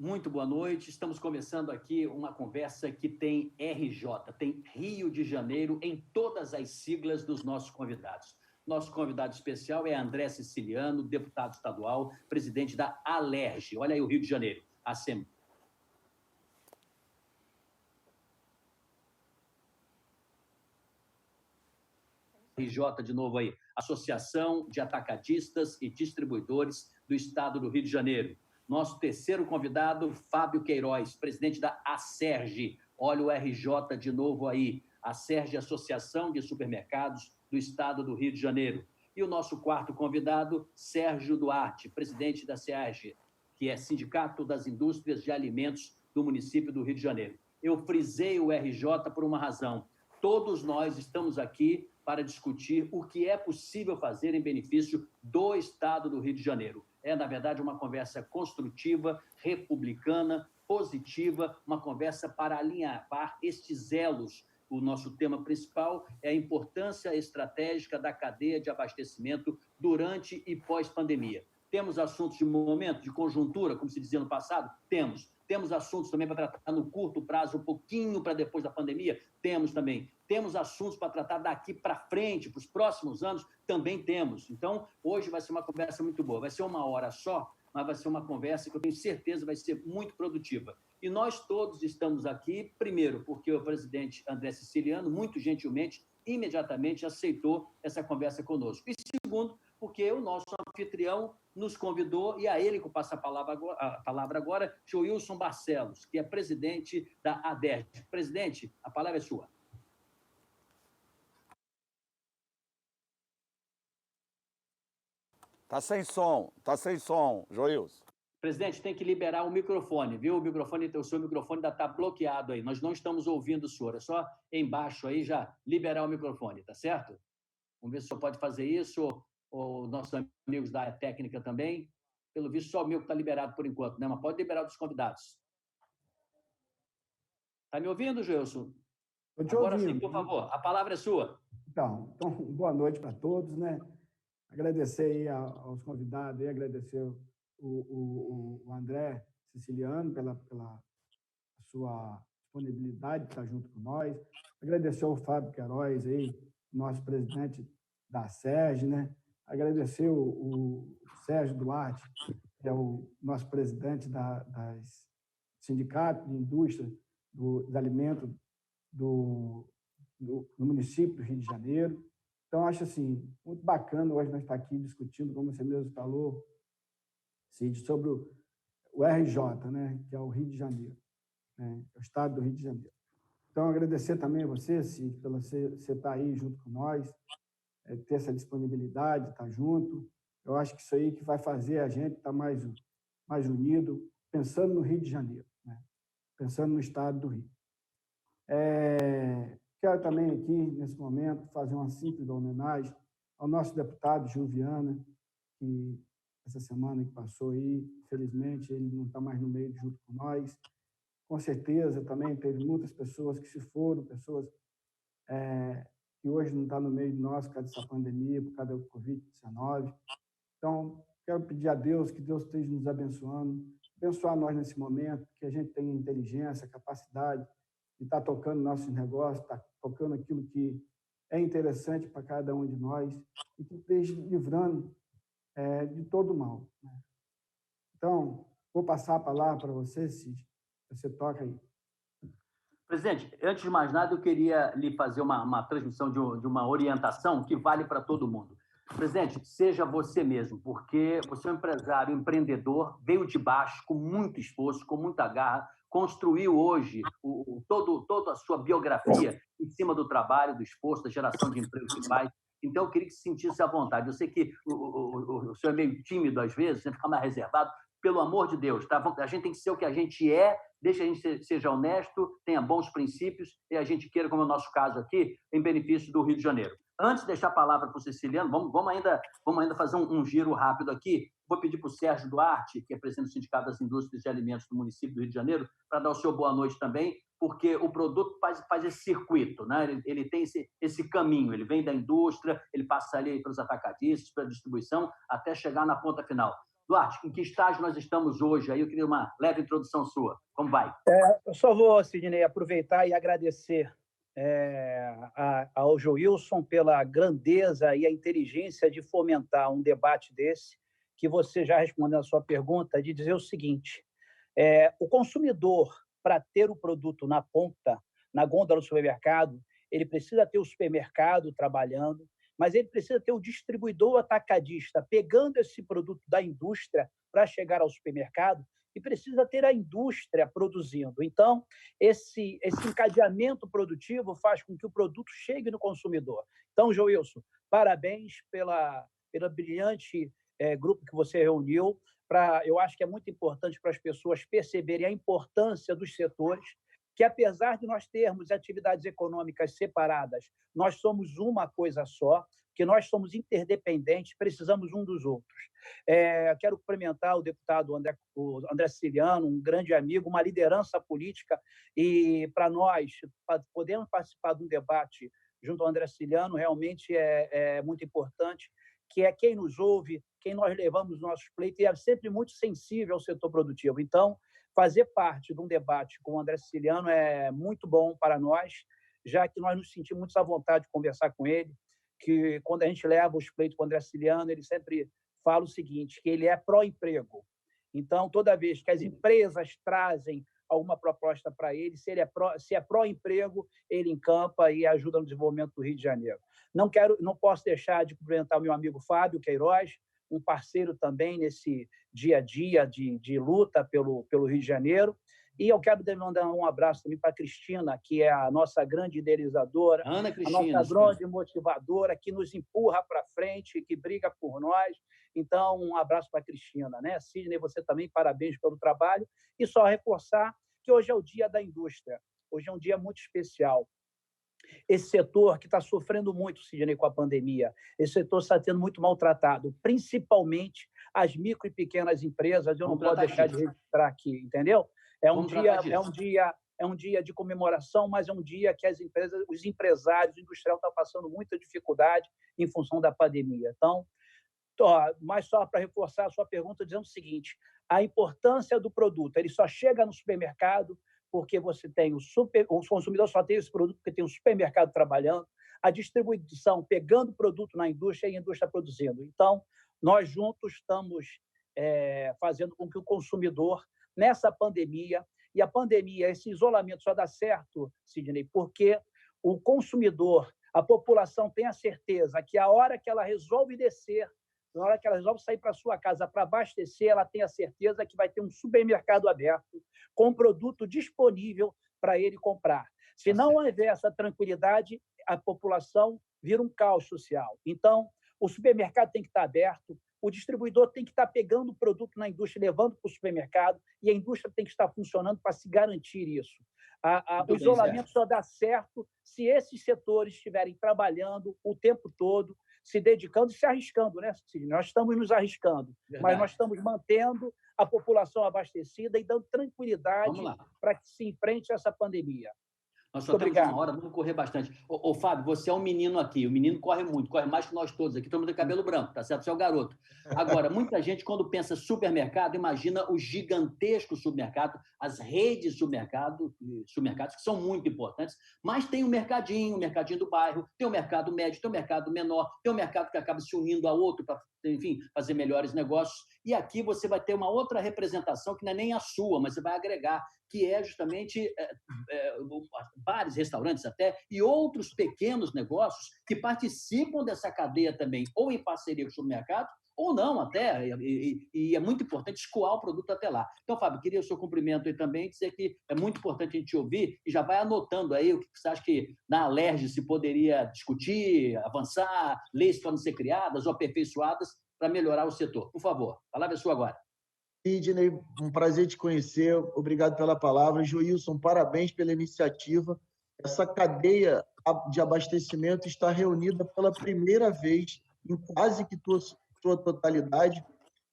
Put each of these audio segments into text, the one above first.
Muito boa noite. Estamos começando aqui uma conversa que tem RJ, tem Rio de Janeiro em todas as siglas dos nossos convidados. Nosso convidado especial é André Siciliano, deputado estadual, presidente da Alerj. Olha aí o Rio de Janeiro, RJ de novo aí, Associação de Atacadistas e Distribuidores do Estado do Rio de Janeiro. Nosso terceiro convidado, Fábio Queiroz, presidente da Acerj. Olha o RJ de novo aí, Acerj, Associação de Supermercados do Estado do Rio de Janeiro. E o nosso quarto convidado, Sérgio Duarte, presidente da SEAG, que é Sindicato das Indústrias de Alimentos do município do Rio de Janeiro. Eu frisei o RJ por uma razão. Todos nós estamos aqui para discutir o que é possível fazer em benefício do Estado do Rio de Janeiro. É, na verdade, uma conversa construtiva, republicana, positiva, uma conversa para alinhavar estes elos. O nosso tema principal é a importância estratégica da cadeia de abastecimento durante e pós-pandemia. Temos assuntos de momento, de conjuntura, como se dizia no passado? Temos. Temos assuntos também para tratar no curto prazo, um pouquinho para depois da pandemia? Temos também. Temos assuntos para tratar daqui para frente, para os próximos anos? Também temos. Então, hoje vai ser uma conversa muito boa. Vai ser uma hora só, mas vai ser uma conversa que eu tenho certeza vai ser muito produtiva. E nós todos estamos aqui, primeiro, porque o presidente André Siciliano, muito gentilmente, imediatamente aceitou essa conversa conosco. E segundo, porque o nosso anfitrião nos convidou, e a ele que eu passo a palavra agora, Joilson Barcelos, que é presidente da Alerj. Presidente, a palavra é sua. Tá sem som, Joilson. Presidente, tem que liberar o microfone, viu? O seu microfone ainda está bloqueado aí. Nós não estamos ouvindo o senhor. É só embaixo aí já liberar o microfone, tá certo? Vamos ver se o senhor pode fazer isso, ou nossos amigos da técnica também. Pelo visto, só o meu que está liberado por enquanto, né? Mas pode liberar dos convidados. Está me ouvindo, Gilson? Estou te Agora ouvindo. Sim, por favor. A palavra é sua. Então boa noite para todos, né? Agradecer aí aos convidados, aí, agradecer o André Siciliano pela sua disponibilidade de estar junto com nós. Agradecer ao Fábio Queiroz, aí, nosso presidente da SERJ, né? Agradecer o Sérgio Duarte, que é o nosso presidente das sindicato de indústria dos alimentos do município do Rio de Janeiro. Então, acho assim, muito bacana hoje nós estar aqui discutindo, como você mesmo falou, Cid, sobre o RJ, né, que é o Rio de Janeiro, né, é o estado do Rio de Janeiro. Então, agradecer também a você, Cid, pelo você estar aí junto com nós, ter essa disponibilidade, estar junto. Eu acho que isso aí que vai fazer a gente estar mais unido, pensando no Rio de Janeiro, né, pensando no estado do Rio. Quero também aqui, nesse momento, fazer uma simples homenagem ao nosso deputado Gil Viana, que essa semana que passou aí, infelizmente, ele não está mais no meio junto com nós. Com certeza, também teve muitas pessoas que se foram, pessoas que hoje não estão no meio de nós por causa dessa pandemia, por causa do Covid-19. Então, quero pedir a Deus que Deus esteja nos abençoando, abençoar nós nesse momento, que a gente tenha inteligência, capacidade de estar tocando nossos negócios, estar tocando aquilo que é interessante para cada um de nós e que esteja livrando de todo o mal, né? Então, vou passar a palavra para você, Cid. Você toca aí. Presidente, antes de mais nada, eu queria lhe fazer uma transmissão de uma orientação que vale para todo mundo. Presidente, seja você mesmo, porque você é um empresário, empreendedor, veio de baixo, com muito esforço, com muita garra, construiu hoje toda a sua biografia em cima do trabalho, do esforço, da geração de emprego que faz. Então, eu queria que se sentisse à vontade. Eu sei que o senhor é meio tímido às vezes, você fica mais reservado. Pelo amor de Deus, tá? A gente tem que ser o que a gente é, deixa a gente seja honesto, tenha bons princípios e a gente queira, como é o nosso caso aqui, em benefício do Rio de Janeiro. Antes de deixar a palavra para o Siciliano, vamos ainda fazer um giro rápido aqui. Vou pedir para o Sérgio Duarte, que é presidente do Sindicato das Indústrias de Alimentos do município do Rio de Janeiro, para dar o seu boa noite também, porque o produto faz esse circuito, né? Ele tem esse caminho, ele vem da indústria, ele passa ali pelos atacadistas, pela distribuição, até chegar na ponta final. Duarte, em que estágio nós estamos hoje? Aí eu queria uma leve introdução sua. Como vai? Eu só vou, Sidney, aproveitar e agradecer ao Joilson pela grandeza e a inteligência de fomentar um debate desse, que você já respondeu a sua pergunta, de dizer o seguinte: o consumidor, para ter o produto na ponta, na gôndola do supermercado, ele precisa ter o supermercado trabalhando, mas ele precisa ter o distribuidor atacadista pegando esse produto da indústria para chegar ao supermercado, e precisa ter a indústria produzindo. Então, esse encadeamento produtivo faz com que o produto chegue no consumidor. Então, Joilson, parabéns pela brilhante grupo que você reuniu. Eu acho que é muito importante para as pessoas perceberem a importância dos setores, que apesar de nós termos atividades econômicas separadas, nós somos uma coisa só, que nós somos interdependentes, precisamos um dos outros. Quero cumprimentar o deputado André Siciliano, um grande amigo, uma liderança política, e para nós, podermos participar de um debate junto ao André Siciliano, realmente é muito importante, que é quem nos ouve, quem nós levamos no nosso pleito, e é sempre muito sensível ao setor produtivo. Então, fazer parte de um debate com o André Siciliano é muito bom para nós, já que nós nos sentimos muito à vontade de conversar com ele, que quando a gente leva os pleitos com o André Siciliano, ele sempre fala o seguinte, que ele é pró-emprego. Então, toda vez que as empresas trazem alguma proposta para ele, se é pró-emprego, ele encampa e ajuda no desenvolvimento do Rio de Janeiro. Não posso deixar de cumprimentar o meu amigo Fábio Queiroz, um parceiro também nesse dia a dia de luta pelo Rio de Janeiro. E eu quero mandar um abraço também para a Cristina, que é a nossa grande idealizadora, Ana Cristina, a nossa grande motivadora, que nos empurra para frente, que briga por nós. Então, um abraço para a Cristina, né? Sidney, você também, parabéns pelo trabalho. E só reforçar que hoje é o Dia da Indústria. Hoje é um dia muito especial. Esse setor que está sofrendo muito, Sidney, com a pandemia, esse setor está sendo muito maltratado, principalmente as micro e pequenas empresas. Eu não posso deixar de registrar aqui, entendeu? É um dia de comemoração, mas é um dia que as empresas, os empresários, o industrial estão passando muita dificuldade em função da pandemia. Então, mas só para reforçar a sua pergunta, dizendo o seguinte: a importância do produto, ele só chega no supermercado porque você tem o consumidor só tem esse produto porque tem o supermercado trabalhando, a distribuição pegando o produto na indústria e a indústria produzindo. Então, nós juntos estamos fazendo com que o consumidor, nessa pandemia, e a pandemia, esse isolamento só dá certo, Sidney, porque o consumidor, a população tem a certeza que a hora que ela resolve descer, na hora que ela resolve sair para sua casa para abastecer, ela tem a certeza que vai ter um supermercado aberto com produto disponível para ele comprar. Se não houver essa tranquilidade, a população vira um caos social. Então, o supermercado tem que estar aberto, o distribuidor tem que estar pegando o produto na indústria, levando para o supermercado, e a indústria tem que estar funcionando para se garantir isso. O isolamento só dá certo se esses setores estiverem trabalhando o tempo todo, se dedicando e se arriscando, né, Sidney? Nós estamos nos arriscando, mas nós estamos mantendo a população abastecida e dando tranquilidade para que se enfrente essa pandemia. Nós só temos uma hora, vamos correr bastante. Ô, Fábio, você é um menino aqui, o menino corre muito, corre mais que nós todos aqui, todo mundo tem cabelo branco, tá certo? Você é o garoto. Agora, muita gente, quando pensa supermercado, imagina o gigantesco supermercado, as redes de supermercados, que são muito importantes, mas tem o mercadinho do bairro, tem o mercado médio, tem o mercado menor, tem o mercado que acaba se unindo a outro para, enfim, fazer melhores negócios. E aqui você vai ter uma outra representação que não é nem a sua, mas você vai agregar, que é justamente bares, restaurantes até, e outros pequenos negócios que participam dessa cadeia também, ou em parceria com o supermercado, ou não até, e é muito importante escoar o produto até lá. Então, Fábio, queria o seu cumprimento aí também, dizer que é muito importante a gente ouvir, e já vai anotando aí o que você acha que na Alerj se poderia discutir, avançar, leis podem ser criadas ou aperfeiçoadas para melhorar o setor. Por favor, a palavra é sua agora. Sidney, um prazer te conhecer, obrigado pela palavra. Joilson, parabéns pela iniciativa. Essa cadeia de abastecimento está reunida pela primeira vez em quase que sua totalidade.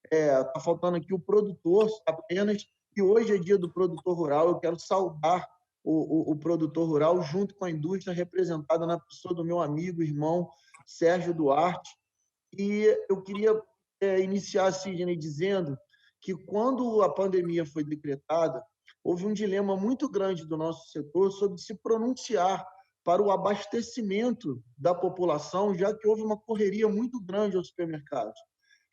Está faltando aqui o produtor apenas, e hoje é dia do produtor rural. Eu quero saudar o produtor rural junto com a indústria representada na pessoa do meu amigo, irmão Sérgio Duarte. E eu queria iniciar, Sidney, dizendo que quando a pandemia foi decretada, houve um dilema muito grande do nosso setor sobre se pronunciar para o abastecimento da população, já que houve uma correria muito grande aos supermercados.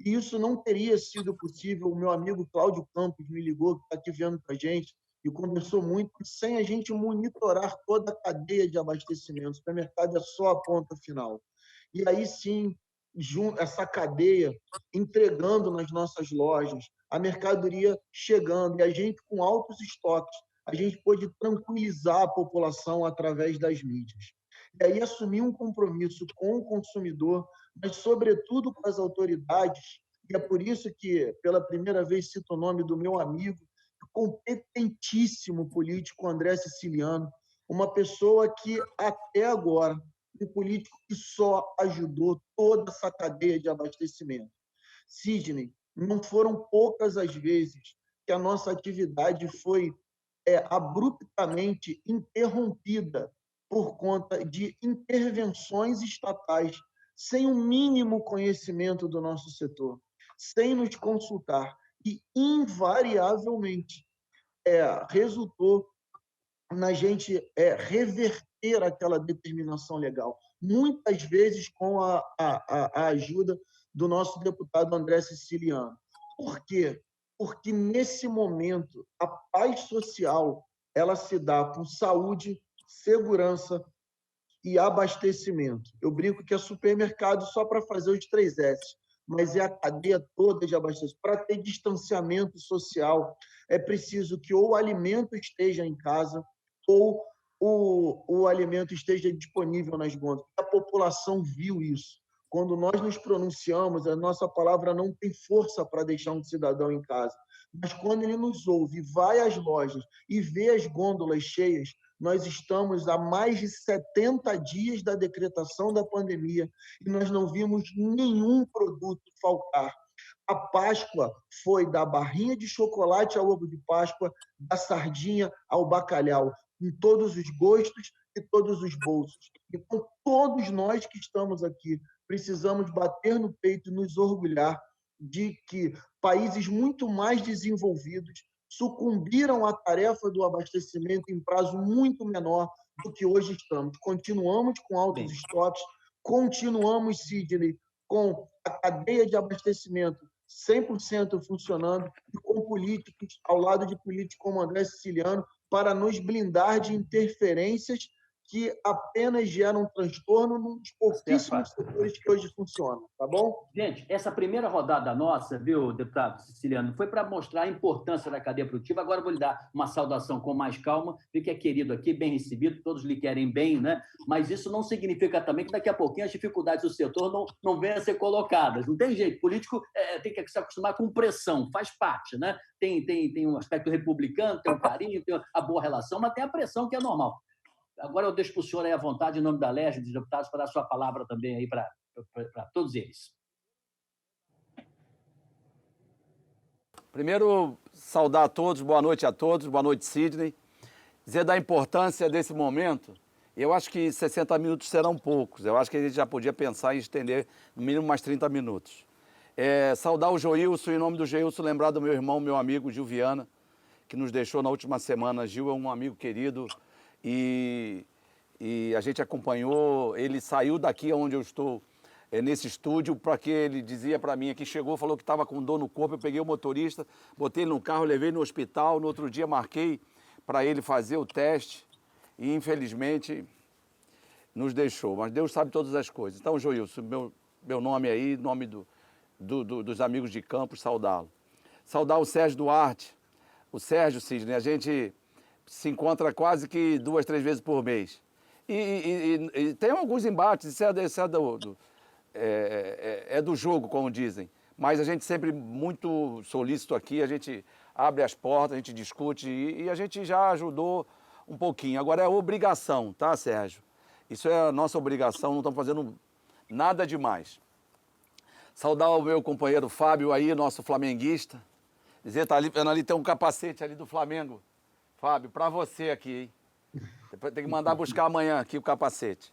E isso não teria sido possível. O meu amigo Cláudio Campos me ligou, que está aqui vendo com a gente, e conversou muito, sem a gente monitorar toda a cadeia de abastecimento. O supermercado é só a ponta final. E aí sim, essa cadeia entregando nas nossas lojas, a mercadoria chegando, e a gente com altos estoques, a gente pôde tranquilizar a população através das mídias. E aí assumir um compromisso com o consumidor, mas sobretudo com as autoridades, e é por isso que, pela primeira vez, cito o nome do meu amigo, competentíssimo político André Siciliano, uma pessoa que até agora, um político que só ajudou toda essa cadeia de abastecimento. Sidney, não foram poucas as vezes que a nossa atividade foi abruptamente interrompida por conta de intervenções estatais, sem o mínimo conhecimento do nosso setor, sem nos consultar, e invariavelmente resultou na gente reverter aquela determinação legal, muitas vezes com a ajuda do nosso deputado André Siciliano. Por quê? Porque, nesse momento, a paz social ela se dá com saúde, segurança e abastecimento. Eu brinco que é supermercado só para fazer os 3 S, mas é a cadeia toda de abastecimento. Para ter distanciamento social, é preciso que ou o alimento esteja em casa ou o alimento esteja disponível nas gôndolas. A população viu isso. Quando nós nos pronunciamos, a nossa palavra não tem força para deixar um cidadão em casa. Mas quando ele nos ouve, vai às lojas e vê as gôndolas cheias, nós estamos há mais de 70 dias da decretação da pandemia e nós não vimos nenhum produto faltar. A Páscoa foi da barrinha de chocolate ao ovo de Páscoa, da sardinha ao bacalhau, em todos os gostos e todos os bolsos. Então, todos nós que estamos aqui precisamos bater no peito e nos orgulhar de que países muito mais desenvolvidos sucumbiram à tarefa do abastecimento em prazo muito menor do que hoje estamos. Continuamos com altos estoques, continuamos, Sidney, com a cadeia de abastecimento 100% funcionando e com políticos, ao lado de políticos como André Siciliano, para nos blindar de interferências que apenas geram transtorno nos pouquíssimos setores que hoje funcionam, tá bom? Gente, essa primeira rodada nossa, viu, deputado Siciliano, foi para mostrar a importância da cadeia produtiva. Agora eu vou lhe dar uma saudação com mais calma, vi que é querido aqui, bem recebido, todos lhe querem bem, né? Mas isso não significa também que daqui a pouquinho as dificuldades do setor não venham a ser colocadas. Não tem jeito, político tem que se acostumar com pressão, faz parte, né? Tem um aspecto republicano, tem um carinho, tem a boa relação, mas tem a pressão que é normal. Agora eu deixo para o senhor aí à vontade, em nome da LERJ, dos deputados, para dar a sua palavra também aí para todos eles. Primeiro, saudar a todos, boa noite a todos, boa noite, Sidney. Dizer da importância desse momento. Eu acho que 60 minutos serão poucos. Eu acho que a gente já podia pensar em estender no mínimo mais 30 minutos. Saudar o Joilson, em nome do Joilson, lembrar do meu irmão, meu amigo Gil Viana, que nos deixou na última semana. Gil é um amigo querido e a gente acompanhou. Ele saiu daqui onde eu estou, nesse estúdio, para que ele dizia para mim aqui, chegou, falou que estava com dor no corpo. Eu peguei o motorista, botei ele no carro, levei no hospital. No outro dia marquei para ele fazer o teste e, infelizmente, nos deixou. Mas Deus sabe todas as coisas. Então, Joilson, meu nome aí, nome dos amigos de Campos, saudá-lo. Saudar o Sérgio Duarte. O Sérgio, Sidney, a gente se encontra quase que 2, 3 vezes por mês. E tem alguns embates, isso é do jogo, como dizem. Mas a gente sempre muito solícito aqui, a gente abre as portas, a gente discute e a gente já ajudou um pouquinho. Agora é obrigação, tá, Sérgio? Isso é a nossa obrigação, não estamos fazendo nada demais. Saudar o meu companheiro Fábio aí, nosso flamenguista. Dizer, tá ali tem um capacete ali do Flamengo. Fábio, para você aqui, hein? Depois tem que mandar buscar amanhã aqui o capacete.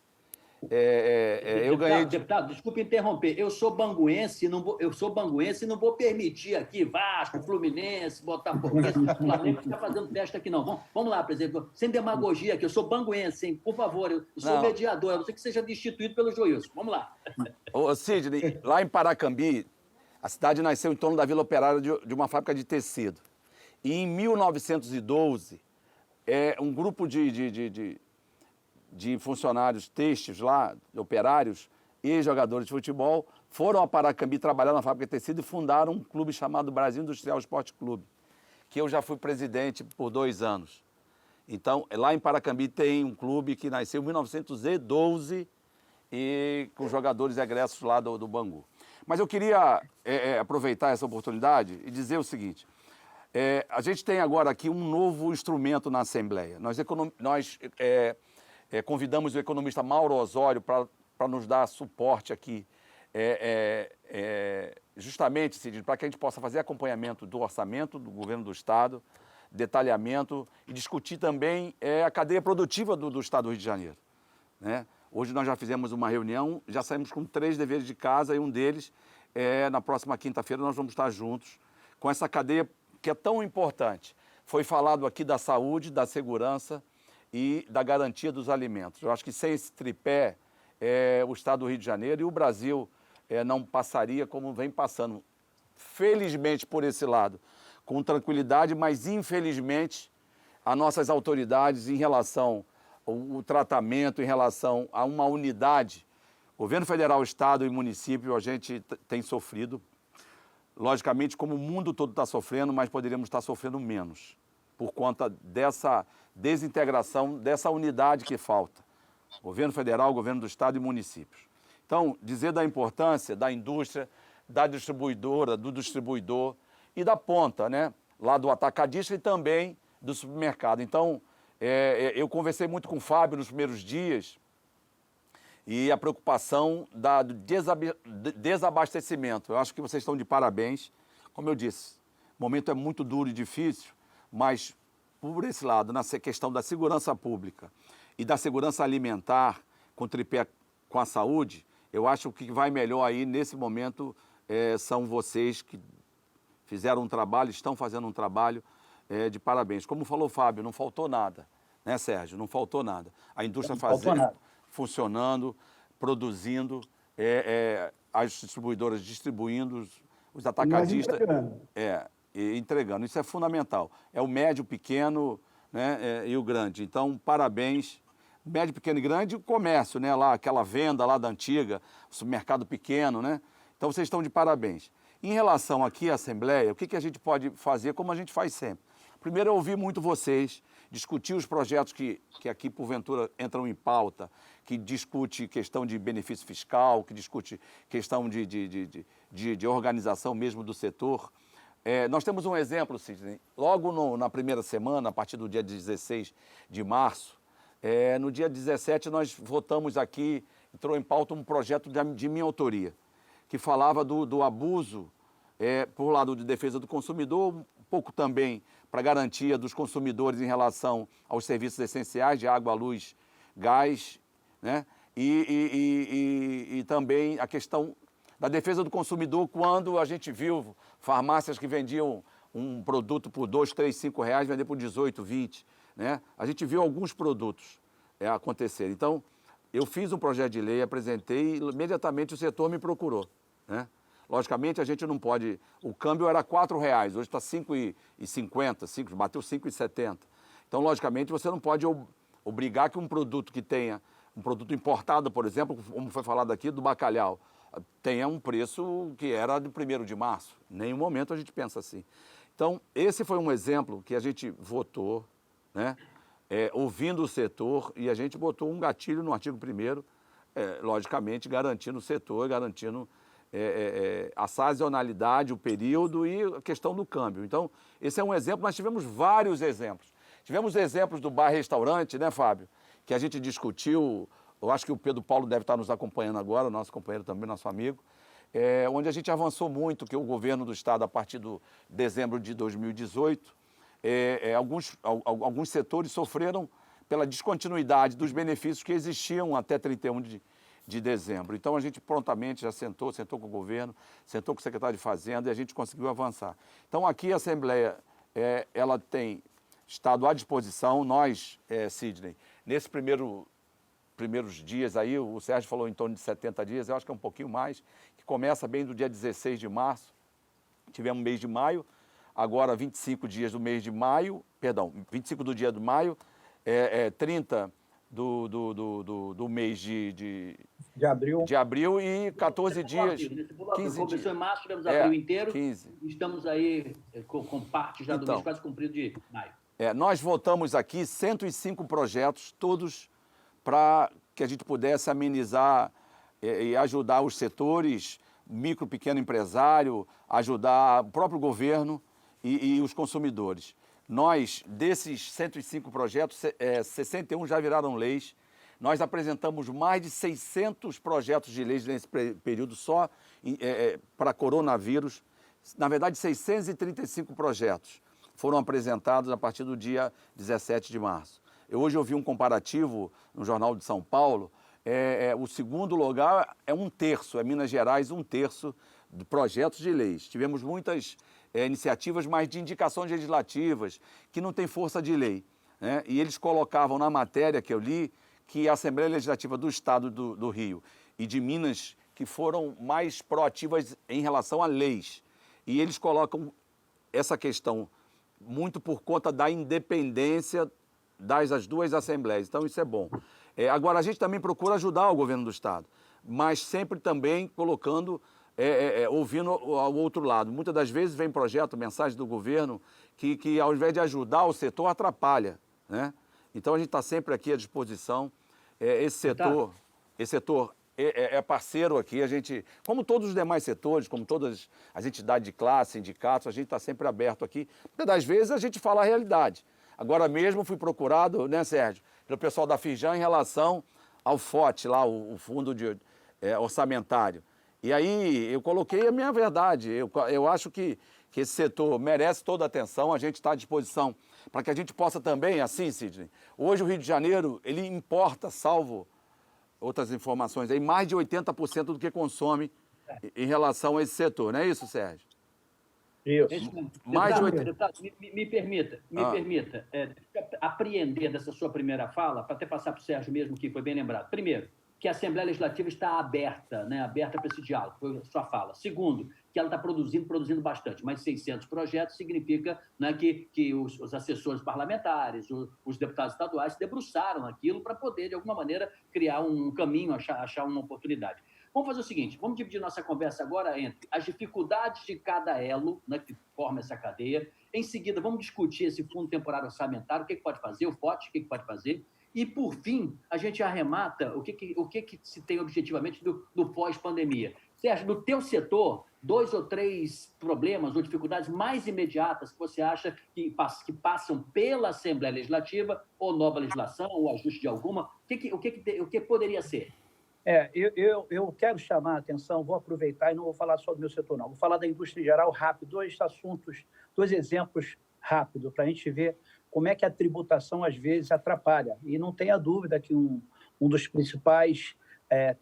eu ganhei... Deputado, desculpe interromper. Eu sou banguense e não vou permitir aqui Vasco, Fluminense, Botafoguense, Flamengo ficar fazendo festa aqui, não. Vamos lá, presidente. Sem demagogia aqui. Eu sou banguense, hein? Por favor, eu sou mediador. Eu não sei que seja destituído pelo Joilson. Vamos lá. Ô, Sidney, lá em Paracambi, a cidade nasceu em torno da Vila Operária de uma fábrica de tecido. E em 1912, um grupo de funcionários têxteis lá, operários e jogadores de futebol, foram a Paracambi trabalhar na fábrica de tecido e fundaram um clube chamado Brasil Industrial Esporte Clube, que eu já fui presidente por 2 anos. Então, lá em Paracambi tem um clube que nasceu em 1912 e com jogadores egressos lá do Bangu. Mas eu queria aproveitar essa oportunidade e dizer o seguinte, a gente tem agora aqui um novo instrumento na Assembleia. Nós convidamos o economista Mauro Osório para nos dar suporte aqui, justamente, Sidney, para que a gente possa fazer acompanhamento do orçamento do governo do Estado, detalhamento e discutir também a cadeia produtiva do Estado do Rio de Janeiro, né? Hoje nós já fizemos uma reunião, já saímos com 3 deveres de casa e um deles, na próxima quinta-feira, nós vamos estar juntos com essa cadeia que é tão importante. Foi falado aqui da saúde, da segurança e da garantia dos alimentos. Eu acho que sem esse tripé, o Estado do Rio de Janeiro e o Brasil não passaria como vem passando. Felizmente, por esse lado, com tranquilidade, mas infelizmente, as nossas autoridades em relação ao tratamento, em relação a uma unidade, governo federal, Estado e município, a gente tem sofrido. Logicamente, como o mundo todo está sofrendo, mas poderíamos estar sofrendo menos, por conta dessa desintegração, dessa unidade que falta. Governo federal, governo do Estado e municípios. Então, dizer da importância da indústria, da distribuidora, do distribuidor e da ponta, né? Lá do atacadista e também do supermercado. Então, eu conversei muito com o Fábio nos primeiros dias e a preocupação do desabastecimento. Eu acho que vocês estão de parabéns. Como eu disse, o momento é muito duro e difícil, mas por esse lado, na questão da segurança pública e da segurança alimentar, com tripé com a saúde, eu acho que vai melhor aí nesse momento são vocês que fizeram um trabalho, estão fazendo um trabalho de parabéns. Como falou o Fábio, não faltou nada, né, Sérgio? Não faltou nada. A indústria fazendo, funcionando, produzindo, as distribuidoras distribuindo, os atacadistas entregando. Isso é fundamental. É o médio, pequeno, né, e o grande. Então, parabéns. Médio, pequeno e grande, o comércio, né, lá, aquela venda lá da antiga, o supermercado pequeno, né? Então, vocês estão de parabéns. Em relação aqui à Assembleia, o que a gente pode fazer, como a gente faz sempre? Primeiro, eu ouvi muito vocês, discutir os projetos que aqui, porventura, entram em pauta, que discute questão de benefício fiscal, que discute questão de organização mesmo do setor. Nós temos um exemplo, Sidney, logo na primeira semana, a partir do dia 16 de março, no dia 17 nós votamos aqui, entrou em pauta um projeto de minha autoria, que falava do abuso, por lado de defesa do consumidor, um pouco também para garantia dos consumidores em relação aos serviços essenciais de água, luz, gás, né? E também a questão da defesa do consumidor quando a gente viu farmácias que vendiam um produto por R$2, R$3, R$5, vender por 18, 20, né? A gente viu alguns produtos acontecerem. Então, eu fiz um projeto de lei, apresentei e imediatamente o setor me procurou, né? Logicamente, a gente não pode... O câmbio era R$4, hoje está R$5,50, bateu R$5,70. Então, logicamente, você não pode obrigar que um produto que tenha, um produto importado, por exemplo, como foi falado aqui, do bacalhau, tenha um preço que era do 1º de março. Em nenhum momento a gente pensa assim. Então, esse foi um exemplo que a gente votou, né? Ouvindo o setor, e a gente botou um gatilho no artigo 1º, logicamente, garantindo o setor, garantindo a sazonalidade, o período e a questão do câmbio. Então, esse é um exemplo, nós tivemos vários exemplos. Tivemos exemplos do bar-restaurante, né, Fábio? Que a gente discutiu, eu acho que o Pedro Paulo deve estar nos acompanhando agora, nosso companheiro também, nosso amigo, onde a gente avançou muito, que o governo do Estado, a partir de dezembro de 2018, alguns setores sofreram pela descontinuidade dos benefícios que existiam até 31 de dezembro. Então, a gente prontamente já sentou com o governo, sentou com o secretário de Fazenda e a gente conseguiu avançar. Então, aqui a Assembleia, ela tem estado à disposição. Nós, Sidney, nesses primeiros dias aí, o Sérgio falou em torno de 70 dias, eu acho que é um pouquinho mais, que começa bem do dia 16 de março, tivemos mês de maio, agora 25 dias do mês de maio, 25 do dia de maio, 30 do mês de abril e 14 dias, 15 começou dias. Em março, tivemos abril inteiro, 15. Estamos aí com parte já do mês quase cumprido de maio. Nós votamos aqui 105 projetos, todos para que a gente pudesse amenizar e ajudar os setores, micro, pequeno empresário, ajudar o próprio governo e os consumidores. Nós, desses 105 projetos, 61 já viraram leis. Nós apresentamos mais de 600 projetos de leis nesse período só para coronavírus. Na verdade, 635 projetos foram apresentados a partir do dia 17 de março. Hoje eu vi um comparativo no Jornal de São Paulo. O segundo lugar é 1/3, Minas Gerais, 1/3 de projetos de leis. Tivemos muitas iniciativas, mas de indicações legislativas, que não tem força de lei, né? E eles colocavam na matéria que eu li que a Assembleia Legislativa do Estado do Rio e de Minas que foram mais proativas em relação a leis. E eles colocam essa questão muito por conta da independência das duas assembleias. Então, isso é bom. Agora, a gente também procura ajudar o governo do Estado, mas sempre também colocando, ouvindo ao outro lado. Muitas das vezes vem projeto, mensagem do governo, que ao invés de ajudar o setor, atrapalha, né? Então, a gente está sempre aqui à disposição. Esse setor é parceiro aqui, a gente, como todos os demais setores, como todas as entidades de classe, sindicatos, a gente está sempre aberto aqui. Muitas das vezes a gente fala a realidade. Agora mesmo fui procurado, né, Sérgio, pelo pessoal da Firjan em relação ao FOT, lá, o fundo orçamentário. E aí eu coloquei a minha verdade. Eu acho que esse setor merece toda a atenção, a gente está à disposição para que a gente possa também, assim, Sidney, hoje o Rio de Janeiro, ele importa, salvo outras informações, aí, mais de 80% do que consome em relação a esse setor, não é isso, Sérgio? Isso. Mais de 80%. Me permita apreender dessa sua primeira fala, para até passar para o Sérgio mesmo, que foi bem lembrado. Primeiro, que a Assembleia Legislativa está aberta, né, aberta para esse diálogo, foi a sua fala. Segundo, que ela está produzindo bastante, mas 600 projetos significa, né, que os assessores parlamentares, os deputados estaduais se debruçaram naquilo para poder, de alguma maneira, criar um caminho, achar uma oportunidade. Vamos fazer o seguinte, vamos dividir nossa conversa agora entre as dificuldades de cada elo, né, que forma essa cadeia. Em seguida, vamos discutir esse fundo temporário orçamentário, o que pode fazer, o FOT, o que pode fazer. E, por fim, a gente arremata o que se tem objetivamente do pós-pandemia. Sérgio, no teu setor, 2 ou 3 problemas ou dificuldades mais imediatas que você acha que passam pela Assembleia Legislativa, ou nova legislação, ou ajuste de alguma, o que poderia ser? Eu quero chamar a atenção, vou aproveitar e não vou falar só do meu setor, não. Vou falar da indústria em geral rápido, 2 exemplos rápidos, para a gente ver como é que a tributação, às vezes, atrapalha. E não tenha dúvida que um dos principais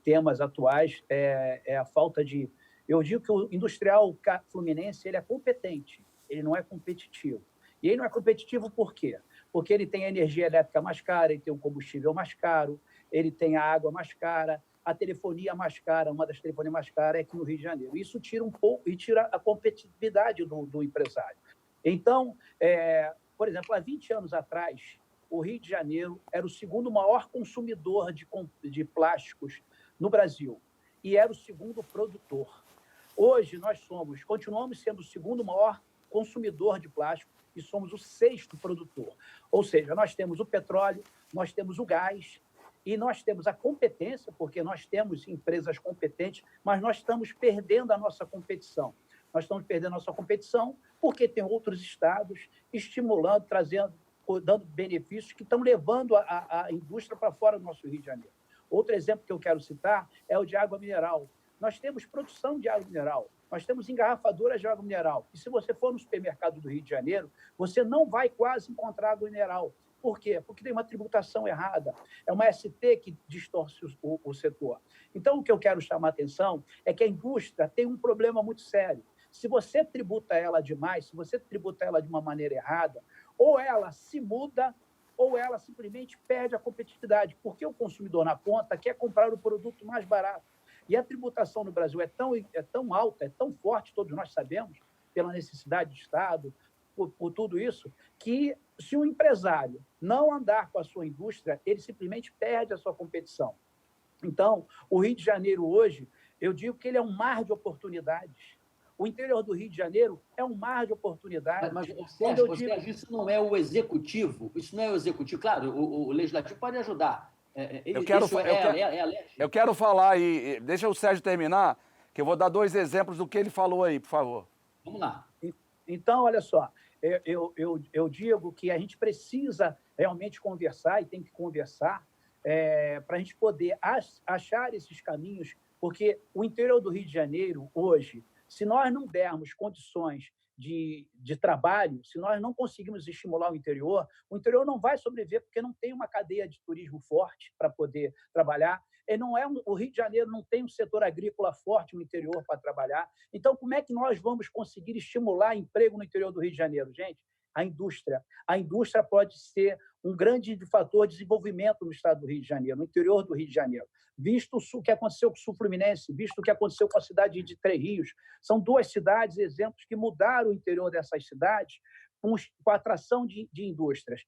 temas atuais é a falta de... Eu digo que o industrial fluminense ele é competente, ele não é competitivo. E ele não é competitivo por quê? Porque ele tem a energia elétrica mais cara, ele tem o combustível mais caro, ele tem a água mais cara, a telefonia mais cara, uma das telefonias mais caras é aqui no Rio de Janeiro. Isso tira um pouco, e tira a competitividade do empresário. Então, por exemplo, há 20 anos atrás, o Rio de Janeiro era o segundo maior consumidor de plásticos no Brasil e era o segundo produtor. Hoje, continuamos sendo o segundo maior consumidor de plástico e somos o 6º produtor. Ou seja, nós temos o petróleo, nós temos o gás e nós temos a competência, porque nós temos empresas competentes, mas nós estamos perdendo a nossa competição. Nós estamos perdendo a nossa competição porque tem outros estados estimulando, dando benefícios que estão levando a indústria para fora do nosso Rio de Janeiro. Outro exemplo que eu quero citar é o de água mineral. Nós temos produção de água mineral. nós temos engarrafadoras de água mineral. E se você for no supermercado do Rio de Janeiro, você não vai quase encontrar água mineral. Por quê? Porque tem uma tributação errada. É uma ST que distorce o setor. Então, o que eu quero chamar a atenção é que a indústria tem um problema muito sério. Se você tributa ela demais, se você tributa ela de uma maneira errada, ou ela se muda, ou ela simplesmente perde a competitividade, porque o consumidor na ponta quer comprar o produto mais barato. E a tributação no Brasil é tão alta, é tão forte, todos nós sabemos, pela necessidade de Estado, por tudo isso, que se o empresário não andar com a sua indústria, ele simplesmente perde a sua competição. Então, o Rio de Janeiro hoje, eu digo que ele é um mar de oportunidades. O interior do Rio de Janeiro é um mar de oportunidades. Mas Sérgio, isso não é o executivo? Isso não é o executivo? Claro, o legislativo pode ajudar. Eu quero falar, e deixa o Sérgio terminar, que eu vou dar 2 exemplos do que ele falou aí, por favor. Vamos lá. Então, olha só, eu digo que a gente precisa realmente conversar, e tem que conversar, para a gente poder achar esses caminhos, porque o interior do Rio de Janeiro, hoje, se nós não dermos condições de trabalho, se nós não conseguimos estimular o interior não vai sobreviver porque não tem uma cadeia de turismo forte para poder trabalhar. O Rio de Janeiro não tem um setor agrícola forte no interior para trabalhar. Então, como é que nós vamos conseguir estimular emprego no interior do Rio de Janeiro, gente? A indústria. A indústria pode ser um grande fator de desenvolvimento no estado do Rio de Janeiro, no interior do Rio de Janeiro. Visto o que aconteceu com o Sul Fluminense, visto o que aconteceu com a cidade de Três Rios, são 2 cidades, exemplos que mudaram o interior dessas cidades com a atração de indústrias.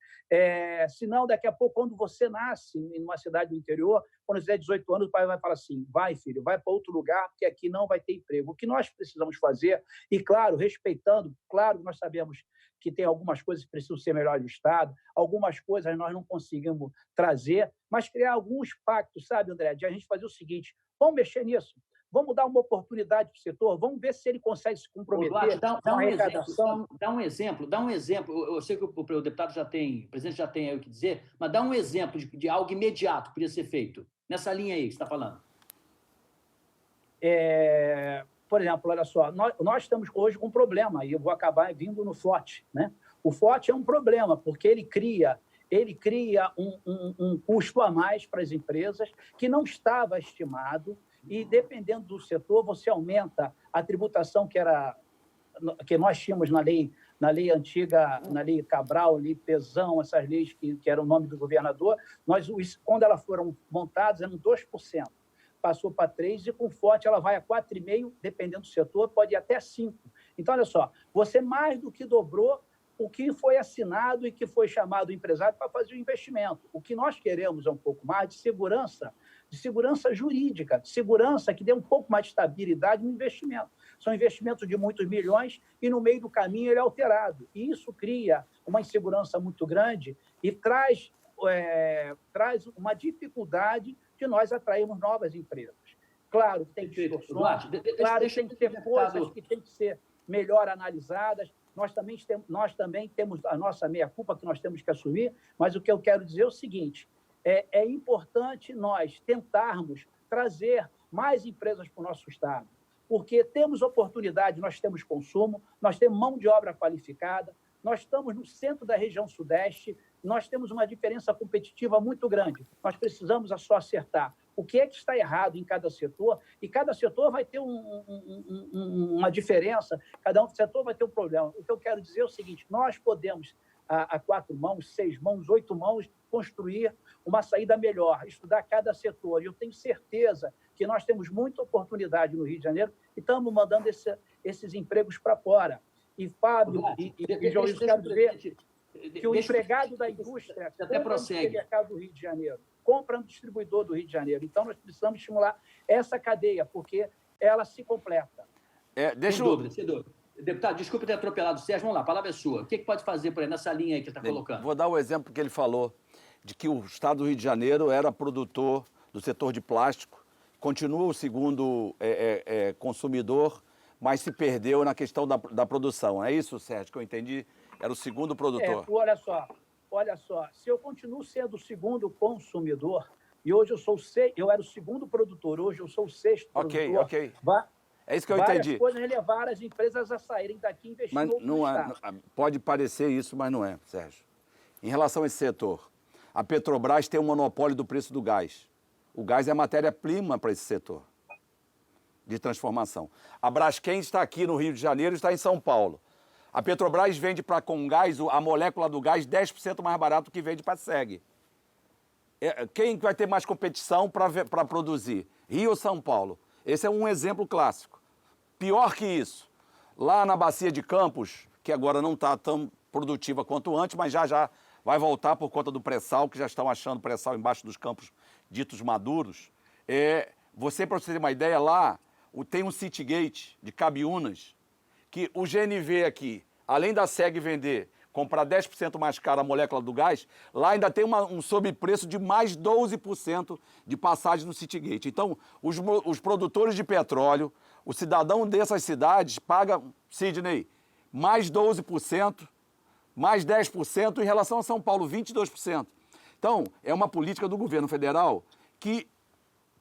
Senão, daqui a pouco, quando você nasce em uma cidade do interior, quando você tiver 18 anos, o pai vai falar assim, vai, filho, vai para outro lugar, porque aqui não vai ter emprego. O que nós precisamos fazer, e claro, respeitando, claro, nós sabemos que tem algumas coisas que precisam ser melhor ajustadas, algumas coisas nós não conseguimos trazer, mas criar alguns pactos, sabe, André, de a gente fazer o seguinte, vamos mexer nisso, vamos dar uma oportunidade para o setor, vamos ver se ele consegue se comprometer dá um exemplo. Eu sei que o deputado já tem, o presidente já tem aí o que dizer, mas dá um exemplo de algo imediato que poderia ser feito, nessa linha aí que você está falando. Por exemplo, olha só, nós estamos hoje com um problema, e eu vou acabar vindo no FOT, né? O FOT é um problema, porque ele cria um custo a mais para as empresas que não estava estimado, e dependendo do setor, você aumenta a tributação que nós tínhamos na lei antiga, na lei Cabral, lei Pezão, essas leis que eram o nome do governador, quando elas foram montadas, eram 2%. Passou para 3%, e com forte ela vai a 4,5%, dependendo do setor, pode ir até 5%. Então, olha só, você mais do que dobrou o que foi assinado e que foi chamado o empresário para fazer o investimento. O que nós queremos é um pouco mais de segurança jurídica, de segurança que dê um pouco mais de estabilidade no investimento. São investimentos de muitos milhões e, no meio do caminho, ele é alterado. E isso cria uma insegurança muito grande e traz uma dificuldade de nós atrairmos novas empresas. Claro, tem distorções, claro, tem que ter coisas que têm que ser melhor analisadas. Nós também temos a nossa meia-culpa que nós temos que assumir, mas o que eu quero dizer é o seguinte, é importante nós tentarmos trazer mais empresas para o nosso estado, porque temos oportunidade, nós temos consumo, nós temos mão de obra qualificada, nós estamos no centro da região sudeste, nós temos uma diferença competitiva muito grande. Nós precisamos só acertar o que é que está errado em cada setor, e cada setor vai ter uma diferença, cada setor vai ter um problema. O que eu quero dizer é o seguinte, nós podemos, a 4 mãos, 6 mãos, 8 mãos, construir uma saída melhor, estudar cada setor. E eu tenho certeza que nós temos muita oportunidade no Rio de Janeiro e estamos mandando esses empregos para fora. E Fábio e João, eu quero dizer que o empregado da indústria compra no supermercado do Rio de Janeiro, compra no distribuidor do Rio de Janeiro. Então, nós precisamos estimular essa cadeia, porque ela se completa. Sem dúvida. Deputado, desculpe ter atropelado o Sérgio. Vamos lá, a palavra é sua. O que pode fazer por aí, nessa linha aí que ele está colocando? Vou dar o exemplo que ele falou, de que o estado do Rio de Janeiro era produtor do setor de plástico, continua o segundo consumidor, mas se perdeu na questão da produção. É isso, Sérgio, que eu entendi? Era o segundo produtor. Olha só, se eu continuo sendo o segundo consumidor, e hoje eu era o segundo produtor, hoje eu sou o 6º produtor. Ok. É isso que eu Várias entendi. coisas levaram as empresas a saírem daqui e investir Mas no outro não é, estado. pode parecer isso, mas não é, Sérgio. Em relação a esse setor, a Petrobras tem um monopólio do preço do gás. O gás é a matéria-prima para esse setor de transformação. A Braskem está aqui no Rio de Janeiro e está em São Paulo. A Petrobras vende para Comgás a molécula do gás 10% mais barato que vende para a SEG. Quem vai ter mais competição para produzir? Rio ou São Paulo? Esse é um exemplo clássico. Pior que isso, lá na Bacia de Campos, que agora não está tão produtiva quanto antes, mas já vai voltar por conta do pré-sal, que já estão achando pré-sal embaixo dos campos ditos maduros. Para você ter uma ideia, lá tem um Citygate de Cabiúnas, que o GNV aqui, além da SEG vender, comprar 10% mais caro a molécula do gás, lá ainda tem um sobrepreço de mais 12% de passagem no Citygate. Então, os produtores de petróleo, o cidadão dessas cidades paga, Sidney, mais 12%, mais 10% em relação a São Paulo, 22%. Então, é uma política do governo federal que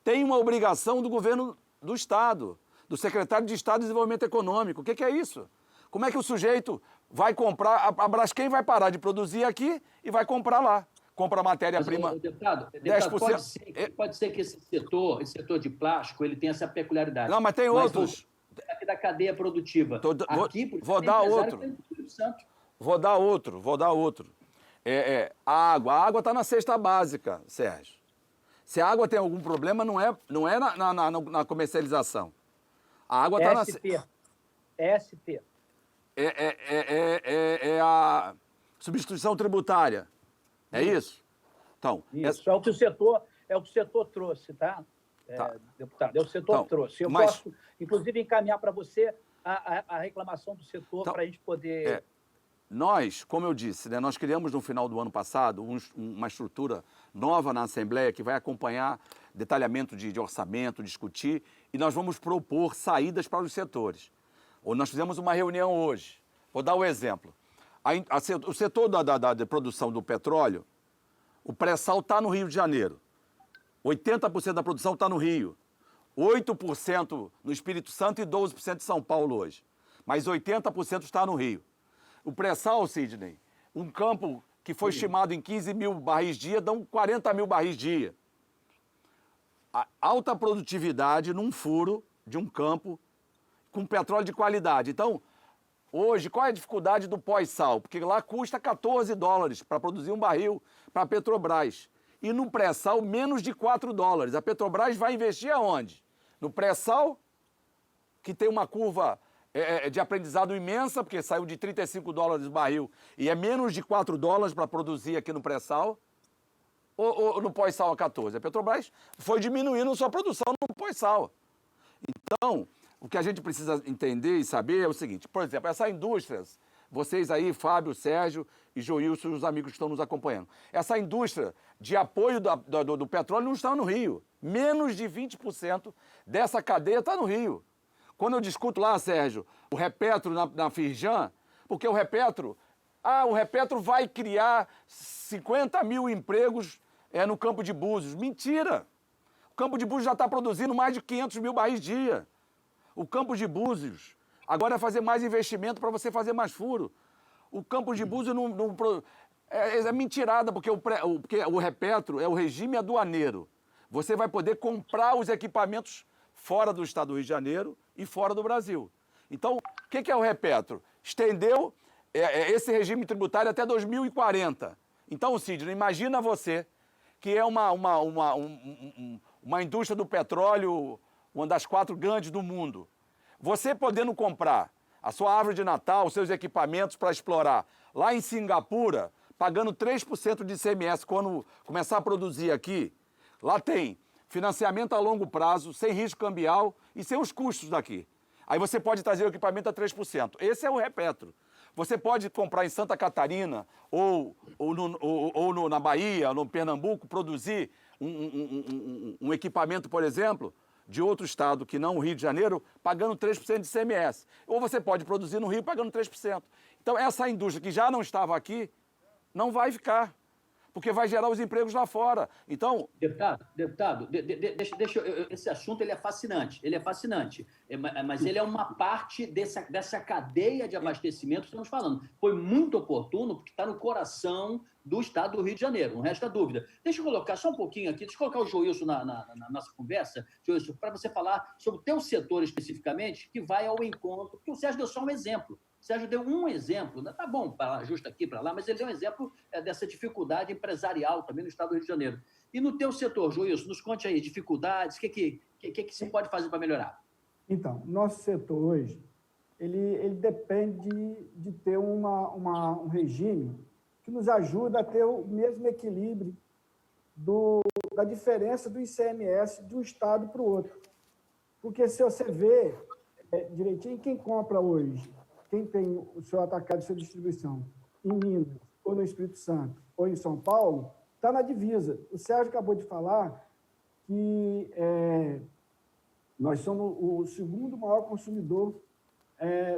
tem uma obrigação do governo do Estado, do secretário de Estado de Desenvolvimento Econômico. O que é isso? Como é que o sujeito vai comprar, a Braskem vai parar de produzir aqui e vai comprar lá. Compra matéria-prima. Deputado, 10%. pode ser que esse setor de plástico, ele tenha essa peculiaridade. Não, mas tem outros. Aqui da cadeia produtiva. Vou dar outro. Vou dar outro. A água está na cesta básica, Sérgio. Se a água tem algum problema, não é na comercialização. A água está na... SP. É a substituição tributária. É isso? Então, isso. É o que o setor trouxe, tá? Deputado, é o setor que trouxe. Eu posso, inclusive, encaminhar para você a reclamação do setor para a gente poder... Nós, como eu disse, né, nós criamos no final do ano passado uma estrutura nova na Assembleia que vai acompanhar detalhamento de orçamento, discutir, e nós vamos propor saídas para os setores. Nós fizemos uma reunião hoje. Vou dar um exemplo. O setor da produção do petróleo, o pré-sal está no Rio de Janeiro. 80% da produção está no Rio. 8% no Espírito Santo e 12% em São Paulo hoje. Mas 80% está no Rio. O pré-sal, Sidney, um campo que foi estimado em 15 mil barris dia, dão 40 mil barris dia. A alta produtividade num furo de um campo com petróleo de qualidade. Então, hoje, qual é a dificuldade do pós-sal? Porque lá custa $14 para produzir um barril para a Petrobras. E no pré-sal, menos de $4. A Petrobras vai investir aonde? No pré-sal, que tem uma curva de aprendizado imensa, porque saiu de $35 o barril e é menos de $4 para produzir aqui no pré-sal, ou no pós-sal a 14. A Petrobras foi diminuindo sua produção no pós-sal. Então, o que a gente precisa entender e saber é o seguinte, por exemplo, essas indústrias, vocês aí, Fábio, Sérgio e Joilson, os amigos que estão nos acompanhando, essa indústria de apoio do petróleo não está no Rio. Menos de 20% dessa cadeia está no Rio. Quando eu discuto lá, Sérgio, o Repetro na Firjan, porque o Repetro vai criar 50 mil empregos no Campo de Búzios. Mentira! O Campo de Búzios já está produzindo mais de 500 mil barris dia. O Campo de Búzios agora é fazer mais investimento para você fazer mais furo. O Campo de Búzios é mentirada, porque o Repetro é o regime aduaneiro. Você vai poder comprar os equipamentos fora do estado do Rio de Janeiro e fora do Brasil. Então, o que é o Repetro? Estendeu esse regime tributário até 2040. Então, Sidney, imagina você que é uma indústria do petróleo, uma das 4 grandes do mundo. Você podendo comprar a sua árvore de Natal, os seus equipamentos para explorar lá em Singapura, pagando 3% de ICMS quando começar a produzir aqui, lá tem financiamento a longo prazo, sem risco cambial e sem os custos daqui. Aí você pode trazer o equipamento a 3%. Esse é o Repetro. Você pode comprar em Santa Catarina ou na Bahia, ou no Pernambuco, produzir um equipamento, por exemplo, de outro estado que não o Rio de Janeiro, pagando 3% de ICMS. Ou você pode produzir no Rio pagando 3%. Então, essa indústria que já não estava aqui, não vai ficar. porque vai gerar os empregos lá fora. Então... Deputado, esse assunto ele é fascinante, mas ele é uma parte dessa cadeia de abastecimento que estamos falando. Foi muito oportuno, porque está no coração do estado do Rio de Janeiro, não resta dúvida. Deixa eu colocar só um pouquinho aqui, deixa eu colocar o Joilson na nossa conversa, Joilson, para você falar sobre o teu setor especificamente, que vai ao encontro, porque o Sérgio deu só um exemplo. O Sérgio deu um exemplo, tá bom, justo aqui para lá, mas ele deu um exemplo dessa dificuldade empresarial também no estado do Rio de Janeiro. E no teu setor, Joilson, nos conte aí, dificuldades, o que se pode fazer para melhorar? Então, nosso setor hoje, ele depende de ter um regime que nos ajuda a ter o mesmo equilíbrio da diferença do ICMS de um estado para o outro. Porque se você vê direitinho, quem compra hoje, quem tem o seu atacado e sua distribuição em Minas, ou no Espírito Santo, ou em São Paulo, está na divisa. O Sérgio acabou de falar que nós somos o segundo maior consumidor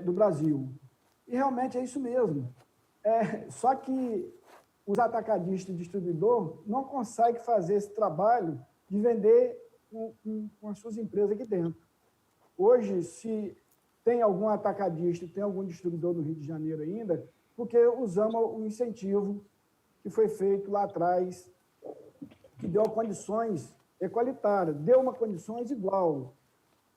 do Brasil. E realmente é isso mesmo. Só que os atacadistas e distribuidor não conseguem fazer esse trabalho de vender com as suas empresas aqui dentro. Hoje, se tem algum atacadista, tem algum distribuidor no Rio de Janeiro ainda, porque usamos o incentivo que foi feito lá atrás, que deu condições equalitárias, deu uma condições igual.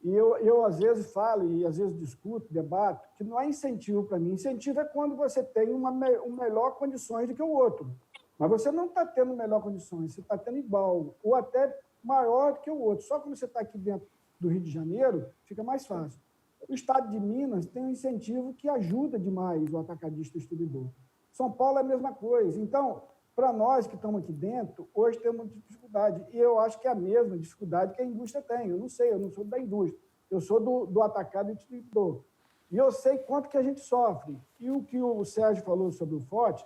E eu às vezes falo, e às vezes discuto, debato, que não é incentivo para mim. Incentivo é quando você tem uma melhor condições do que o outro. Mas você não está tendo melhor condições, você está tendo igual, ou até maior do que o outro. Só quando você está aqui dentro do Rio de Janeiro, fica mais fácil. O estado de Minas tem um incentivo que ajuda demais o atacadista e o distribuidor. São Paulo é a mesma coisa. Então, para nós que estamos aqui dentro, hoje temos dificuldade. E eu acho que é a mesma dificuldade que a indústria tem. Eu não sei, eu não sou da indústria. Eu sou do atacado e distribuidor. E eu sei quanto que a gente sofre. E o que o Sérgio falou sobre o FOT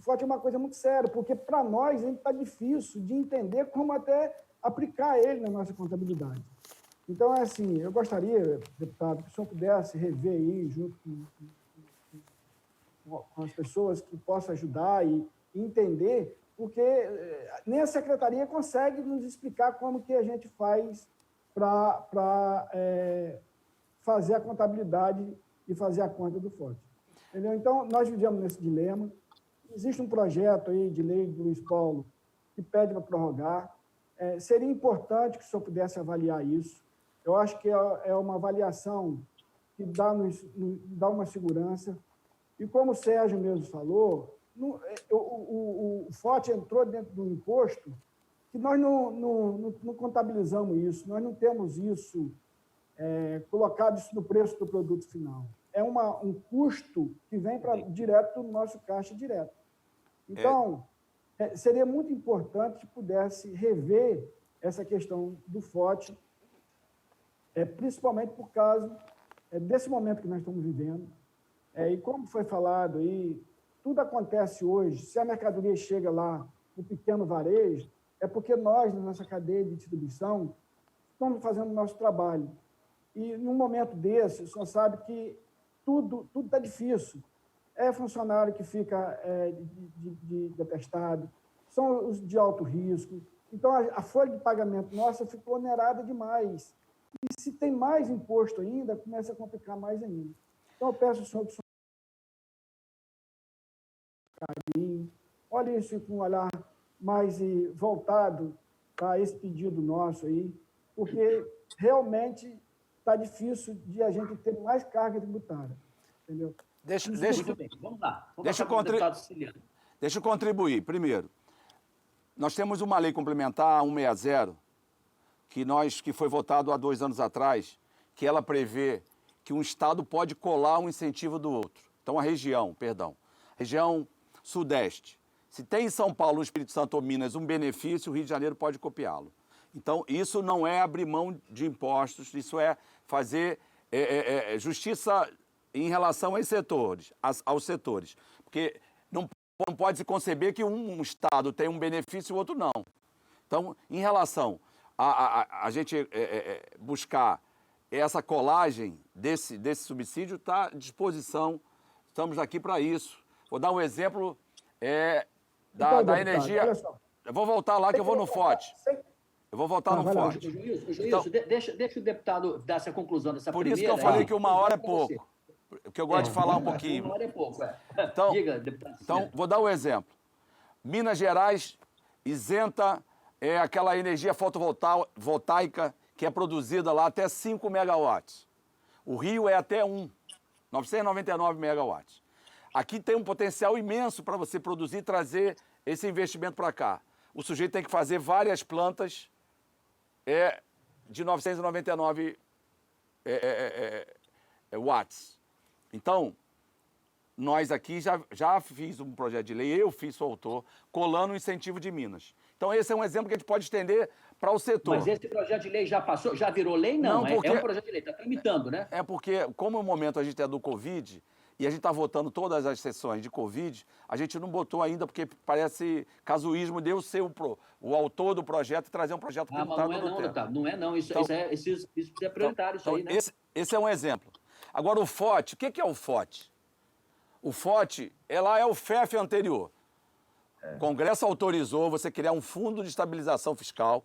é uma coisa muito séria, porque para nós ainda está difícil de entender como até aplicar ele na nossa contabilidade. Então, é assim, eu gostaria, deputado, que o senhor pudesse rever aí, junto com as pessoas que possam ajudar e entender, porque nem a secretaria consegue nos explicar como que a gente faz para fazer a contabilidade e fazer a conta do FOT. Entendeu? Então, nós vivemos nesse dilema. Existe um projeto aí de lei do Luiz Paulo que pede para prorrogar. Seria importante que o senhor pudesse avaliar isso. Eu acho que é uma avaliação que dá uma segurança. E como o Sérgio mesmo falou, o FOT entrou dentro do imposto que nós não contabilizamos isso, nós não temos isso colocado isso no preço do produto final. É um custo que vem direto do nosso caixa direto. Então, seria muito importante que pudesse rever essa questão do FOT, principalmente por causa desse momento que nós estamos vivendo. E como foi falado aí, tudo acontece hoje. Se a mercadoria chega lá no pequeno varejo, é porque nós, na nossa cadeia de distribuição, estamos fazendo o nosso trabalho. E, num momento desse, o senhor sabe que tudo está difícil. É funcionário que fica de atestado, são os de alto risco. Então, a folha de pagamento nossa ficou onerada demais. E se tem mais imposto ainda, começa a complicar mais ainda. Então, eu peço ao senhor que carinho, olhe isso com um olhar mais voltado para esse pedido nosso aí, porque realmente está difícil de a gente ter mais carga tributária, entendeu? Muito bem, vamos lá. Deixa eu contribuir. Primeiro, nós temos uma lei complementar 160, que foi votado há 2 anos atrás, que ela prevê que um estado pode colar um incentivo do outro. Então, a região Sudeste, se tem em São Paulo, no Espírito Santo ou Minas um benefício, o Rio de Janeiro pode copiá-lo. Então, isso não é abrir mão de impostos, isso é fazer justiça em relação aos setores. Porque não pode se conceber que um estado tem um benefício e o outro não. Então, em relação a gente buscar essa colagem desse subsídio, está à disposição, estamos aqui para isso. Vou dar um exemplo da deputado, energia... olha só. Eu vou voltar lá que eu vou no Forte. Eu vou voltar no vai lá, Forte. Juízo, Então, deixa o deputado dar essa conclusão dessa por primeira... isso que eu falei que 1 hora é pra você. pouco. Porque eu gosto de falar um pouquinho. 1 hora é pouco, é. Então, Diga, deputado. Então, vou dar um exemplo. Minas Gerais isenta aquela energia fotovoltaica que é produzida lá até 5 megawatts. O Rio é até 999 megawatts. Aqui tem um potencial imenso para você produzir e trazer esse investimento para cá. O sujeito tem que fazer várias plantas de 999 watts. Então, nós aqui já fiz um projeto de lei, eu sou autor, colando o incentivo de Minas. Então, esse é um exemplo que a gente pode estender para o setor. Mas esse projeto de lei já passou? Já virou lei? Não, porque... é um projeto de lei, está tramitando, né? É porque, como no momento a gente é do Covid, e a gente está votando todas as sessões de Covid, a gente não botou ainda, porque parece casuísmo de eu ser o autor do projeto e trazer um projeto que não está no tempo. Não é não, isso é prioritário, isso aí, né? Esse é um exemplo. Agora, o FOT, o que é o FOT? O FOT, ela é o FEF anterior. O Congresso autorizou você criar um fundo de estabilização fiscal,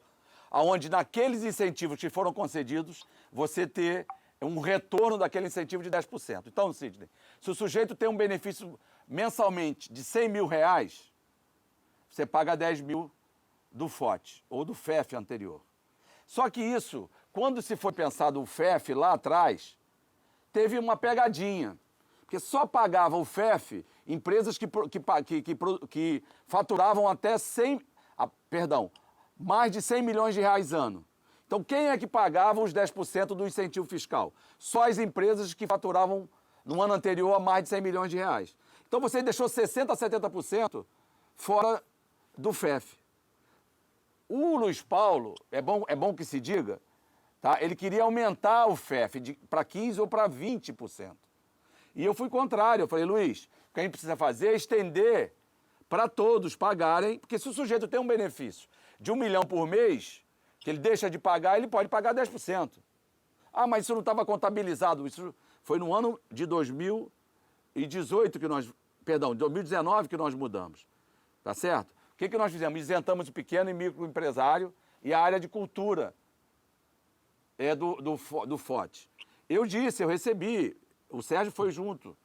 onde naqueles incentivos que foram concedidos, você ter um retorno daquele incentivo de 10%. Então, Sidney, se o sujeito tem um benefício mensalmente de 100 mil reais, você paga 10 mil do FOT, ou do FEF anterior. Só que isso, quando se foi pensado o FEF lá atrás, teve uma pegadinha. Porque só pagava o FEF empresas que faturavam até mais de 100 milhões de reais ano. Então, quem é que pagava os 10% do incentivo fiscal? Só as empresas que faturavam no ano anterior a mais de 100 milhões de reais. Então, você deixou 60% a 70% fora do FEF. O Luiz Paulo, é bom que se diga, tá? Ele queria aumentar o FEF para 15% ou para 20%. E eu fui contrário, eu falei, Luiz, o que a gente precisa fazer é estender para todos pagarem, porque se o sujeito tem um benefício de 1 milhão por mês, que ele deixa de pagar, ele pode pagar 10%. Ah, mas isso não estava contabilizado, isso foi no ano de 2018 2019 que nós mudamos, tá certo? O que nós fizemos? Isentamos o pequeno e microempresário e a área de cultura do FOT. Eu recebi, o Sérgio foi junto.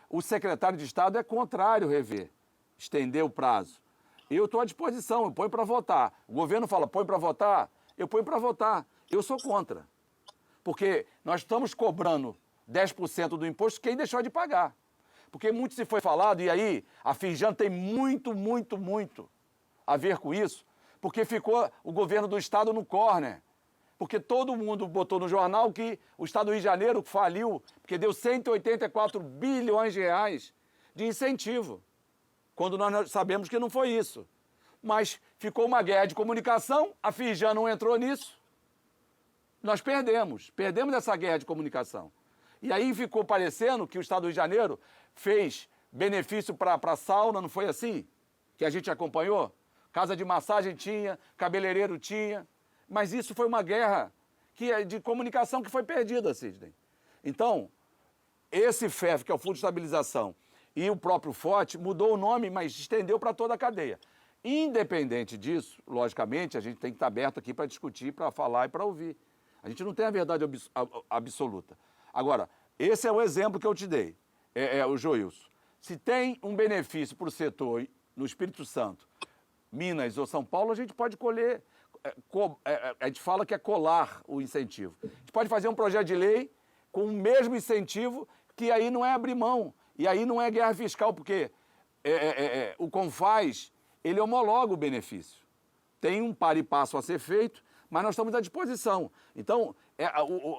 O secretário de Estado é contrário rever, estender o prazo. Eu estou à disposição, eu ponho para votar. O governo fala, põe para votar, eu ponho para votar. Eu sou contra. Porque nós estamos cobrando 10% do imposto quem deixou de pagar. Porque muito se foi falado, e aí a Firjan tem muito a ver com isso, porque ficou o governo do Estado no corner. Porque todo mundo botou no jornal que o Estado do Rio de Janeiro faliu, porque deu 184 bilhões de reais de incentivo, quando nós sabemos que não foi isso. Mas ficou uma guerra de comunicação, a Firjan não entrou nisso, nós perdemos essa guerra de comunicação. E aí ficou parecendo que o Estado do Rio de Janeiro fez benefício para sauna, não foi assim? Que a gente acompanhou? Casa de massagem tinha, cabeleireiro tinha, mas isso foi uma guerra de comunicação que foi perdida, Sidney. Então, esse FEF, que é o Fundo de Estabilização, e o próprio FOT, mudou o nome, mas estendeu para toda a cadeia. Independente disso, logicamente, a gente tem que estar aberto aqui para discutir, para falar e para ouvir. A gente não tem a verdade absoluta. Agora, esse é o exemplo que eu te dei, o Joilson. Se tem um benefício para o setor no Espírito Santo, Minas ou São Paulo, a gente pode colher, a gente fala que é colar o incentivo. A gente pode fazer um projeto de lei com o mesmo incentivo, que aí não é abrir mão, e aí não é guerra fiscal, porque o CONFAS, ele homologa o benefício. Tem um par e passo a ser feito, mas nós estamos à disposição. Então,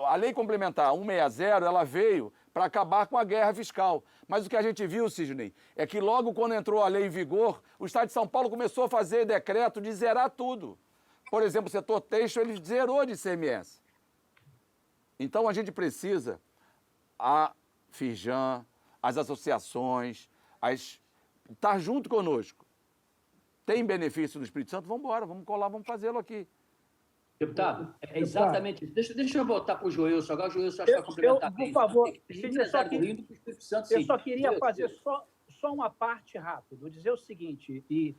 a lei complementar 160, ela veio para acabar com a guerra fiscal. Mas o que a gente viu, Sidney, é que logo quando entrou a lei em vigor, o Estado de São Paulo começou a fazer decreto de zerar tudo. Por exemplo, o setor têxtil, ele zerou de ICMS. Então, a gente precisa, a Firjan, as associações, estar junto conosco. Tem benefício no Espírito Santo? Vamos embora, vamos colar, vamos fazê-lo aqui. Deputado, é exatamente isso. Deixa eu voltar para o Joilson. Agora o Joilson acho que vai complementar. Por favor, eu só queria fazer só só uma parte rápido, dizer o seguinte, e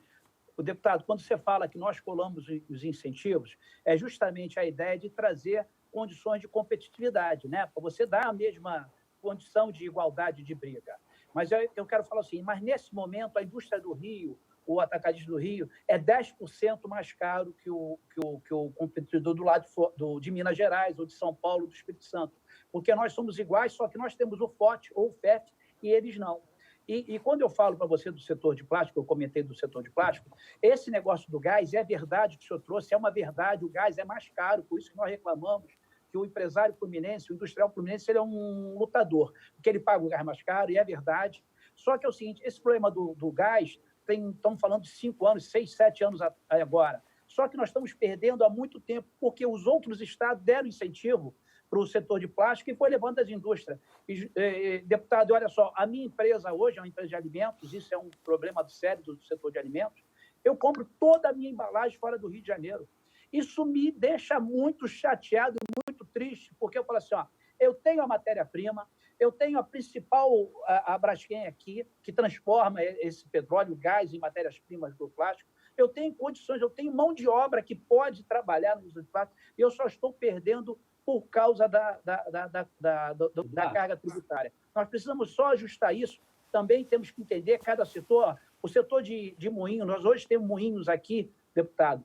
o deputado, quando você fala que nós colamos os incentivos, é justamente a ideia de trazer condições de competitividade, né? Para você dar a mesma condição de igualdade de briga. Mas eu quero falar assim, mas nesse momento a indústria do Rio, o atacadista do Rio, é 10% mais caro que o competidor do lado de Minas Gerais, ou de São Paulo, do Espírito Santo. Porque nós somos iguais, só que nós temos o FOT ou o FET e eles não. E quando eu falo para você do setor de plástico, eu comentei do setor de plástico, esse negócio do gás é verdade que o senhor trouxe, é uma verdade, o gás é mais caro, por isso que nós reclamamos que o empresário fluminense, o industrial fluminense, ele é um lutador, porque ele paga o gás mais caro, e é verdade. Só que é o seguinte, esse problema do gás, estamos falando de 5 anos, 6, 7 anos agora, só que nós estamos perdendo há muito tempo, porque os outros estados deram incentivo para o setor de plástico e foi levando as indústrias. Deputado, olha só, a minha empresa hoje é uma empresa de alimentos, isso é um problema sério do setor de alimentos, eu compro toda a minha embalagem fora do Rio de Janeiro. Isso me deixa muito chateado, muito triste, porque eu falo assim, ó, eu tenho a matéria-prima, eu tenho a principal, a Braskem aqui, que transforma esse petróleo, gás em matérias-primas do plástico, eu tenho condições, eu tenho mão de obra que pode trabalhar no indústria de plástico, e eu só estou perdendo por causa da carga tributária. Nós precisamos só ajustar isso. Também temos que entender cada setor. O setor de moinho, nós hoje temos moinhos aqui, deputado,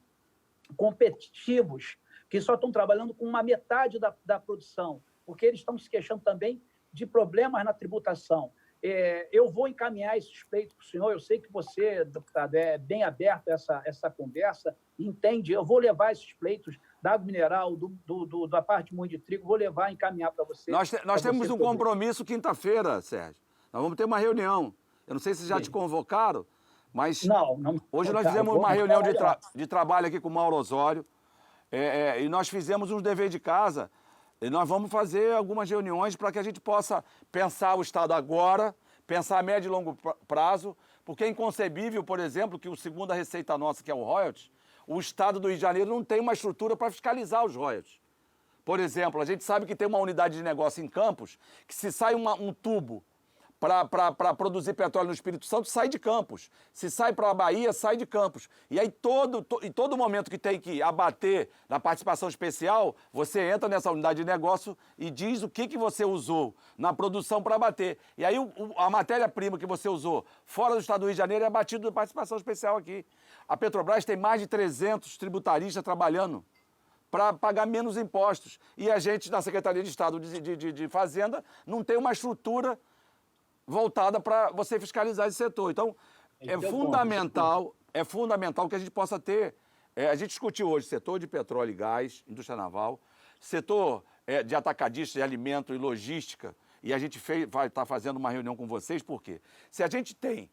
competitivos, que só estão trabalhando com uma metade da produção, porque eles estão se queixando também de problemas na tributação. Eu vou encaminhar esses pleitos para o senhor, eu sei que você, deputado, é bem aberto a essa conversa, entende, eu vou levar esses pleitos da água mineral, da parte de moinho de trigo, vou levar e encaminhar para você. Nós temos um compromisso quinta-feira, Sérgio. Nós vamos ter uma reunião. Eu não sei se já te convocaram, mas não, hoje nós fizemos uma reunião de trabalho aqui com o Mauro Osório, e nós fizemos uns deveres de casa, e nós vamos fazer algumas reuniões para que a gente possa pensar o Estado agora, pensar a médio e longo prazo, porque é inconcebível, por exemplo, que o segundo a receita nossa, que é o royalties, o Estado do Rio de Janeiro não tem uma estrutura para fiscalizar os royalties. Por exemplo, a gente sabe que tem uma unidade de negócio em Campos, que se sai um tubo para produzir petróleo no Espírito Santo, sai de Campos. Se sai para a Bahia, sai de Campos. E aí, em todo momento que tem que abater na participação especial, você entra nessa unidade de negócio e diz o que você usou na produção para abater. E aí, a matéria-prima que você usou fora do Estado do Rio de Janeiro é abatido na participação especial aqui. A Petrobras tem mais de 300 tributaristas trabalhando para pagar menos impostos. E a gente, na Secretaria de Estado de Fazenda, não tem uma estrutura voltada para você fiscalizar esse setor. Então, é fundamental que a gente possa ter... a gente discutiu hoje setor de petróleo e gás, indústria naval, setor de atacadista de alimento e logística, e a gente vai estar fazendo uma reunião com vocês, por quê? Se a gente tem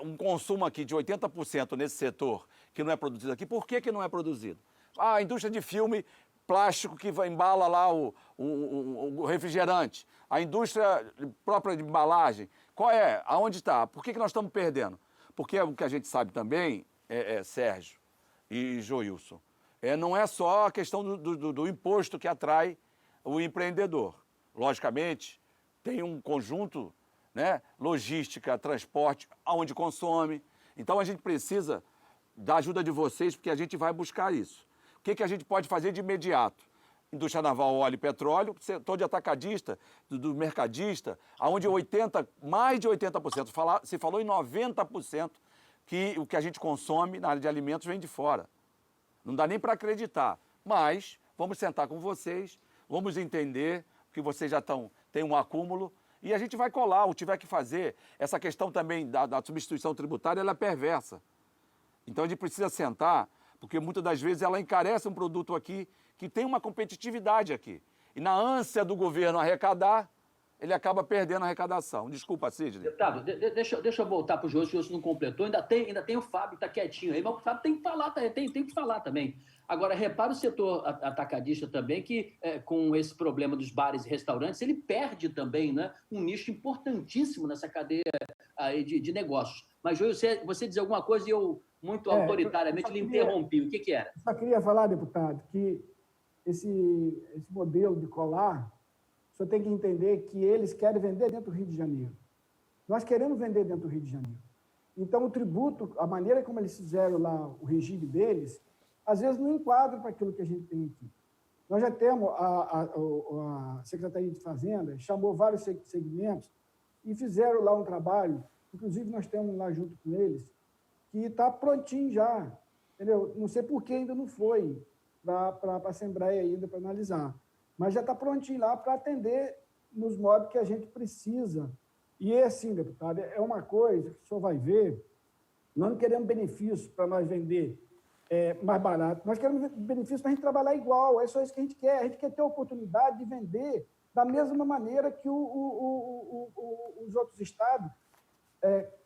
um consumo aqui de 80% nesse setor que não é produzido aqui, por que não é produzido? A indústria de filme, plástico que embala lá o refrigerante, a indústria própria de embalagem, qual é? Aonde está? Por que nós estamos perdendo? Porque o que a gente sabe também, Sérgio e Joilson, não é só a questão do imposto que atrai o empreendedor. Logicamente, tem um conjunto, né, logística, transporte, aonde consome. Então, a gente precisa da ajuda de vocês, porque a gente vai buscar isso. O que a gente pode fazer de imediato? Indústria naval, óleo e petróleo, setor de atacadista, do mercadista, onde mais de 80%, se falou em 90% que o que a gente consome na área de alimentos vem de fora. Não dá nem para acreditar, mas vamos sentar com vocês, vamos entender que vocês já têm um acúmulo e a gente vai colar o que tiver que fazer. Essa questão também da substituição tributária, ela é perversa. Então a gente precisa sentar, porque muitas das vezes ela encarece um produto aqui que tem uma competitividade aqui. E na ânsia do governo arrecadar, ele acaba perdendo a arrecadação. Desculpa, Sidney. Deputado, deixa eu voltar para o Jô, se o Jô não completou. Ainda tem o Fábio, está quietinho aí, mas o Fábio tem que falar, tem que falar também. Agora, repara o setor atacadista também, que com esse problema dos bares e restaurantes, ele perde também, né, um nicho importantíssimo nessa cadeia aí de negócios. Mas, Jô, você dizer alguma coisa e eu, muito autoritariamente, lhe interrompi. O que era? Eu só queria falar, deputado, que esse modelo de colar, o senhor tem que entender que eles querem vender dentro do Rio de Janeiro. Nós queremos vender dentro do Rio de Janeiro. Então, o tributo, a maneira como eles fizeram lá o regime deles, às vezes não enquadra para aquilo que a gente tem aqui. Nós já temos, a Secretaria de Fazenda chamou vários segmentos e fizeram lá um trabalho, inclusive nós temos lá junto com eles, que está prontinho já, entendeu? Não sei por que ainda não foi para a Assembleia ainda para analisar, mas já está prontinho lá para atender nos modos que a gente precisa. E assim, deputado, é uma coisa que o senhor vai ver, nós não queremos benefícios para nós vender mais barato, nós queremos benefícios para a gente trabalhar igual, é só isso que a gente quer ter a oportunidade de vender da mesma maneira que os outros estados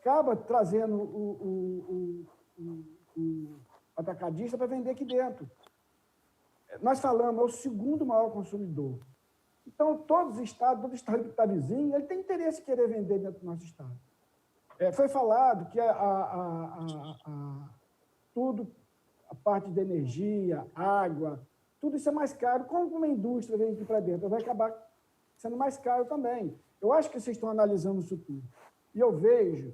acaba trazendo o atacadista para vender aqui dentro. Nós falamos, é o segundo maior consumidor. Então, todo estado que está vizinho, ele tem interesse em querer vender dentro do nosso estado. Foi falado que tudo, a parte de energia, água, tudo isso é mais caro. Como uma indústria vem aqui para dentro, vai acabar sendo mais caro também. Eu acho que vocês estão analisando isso tudo. E eu vejo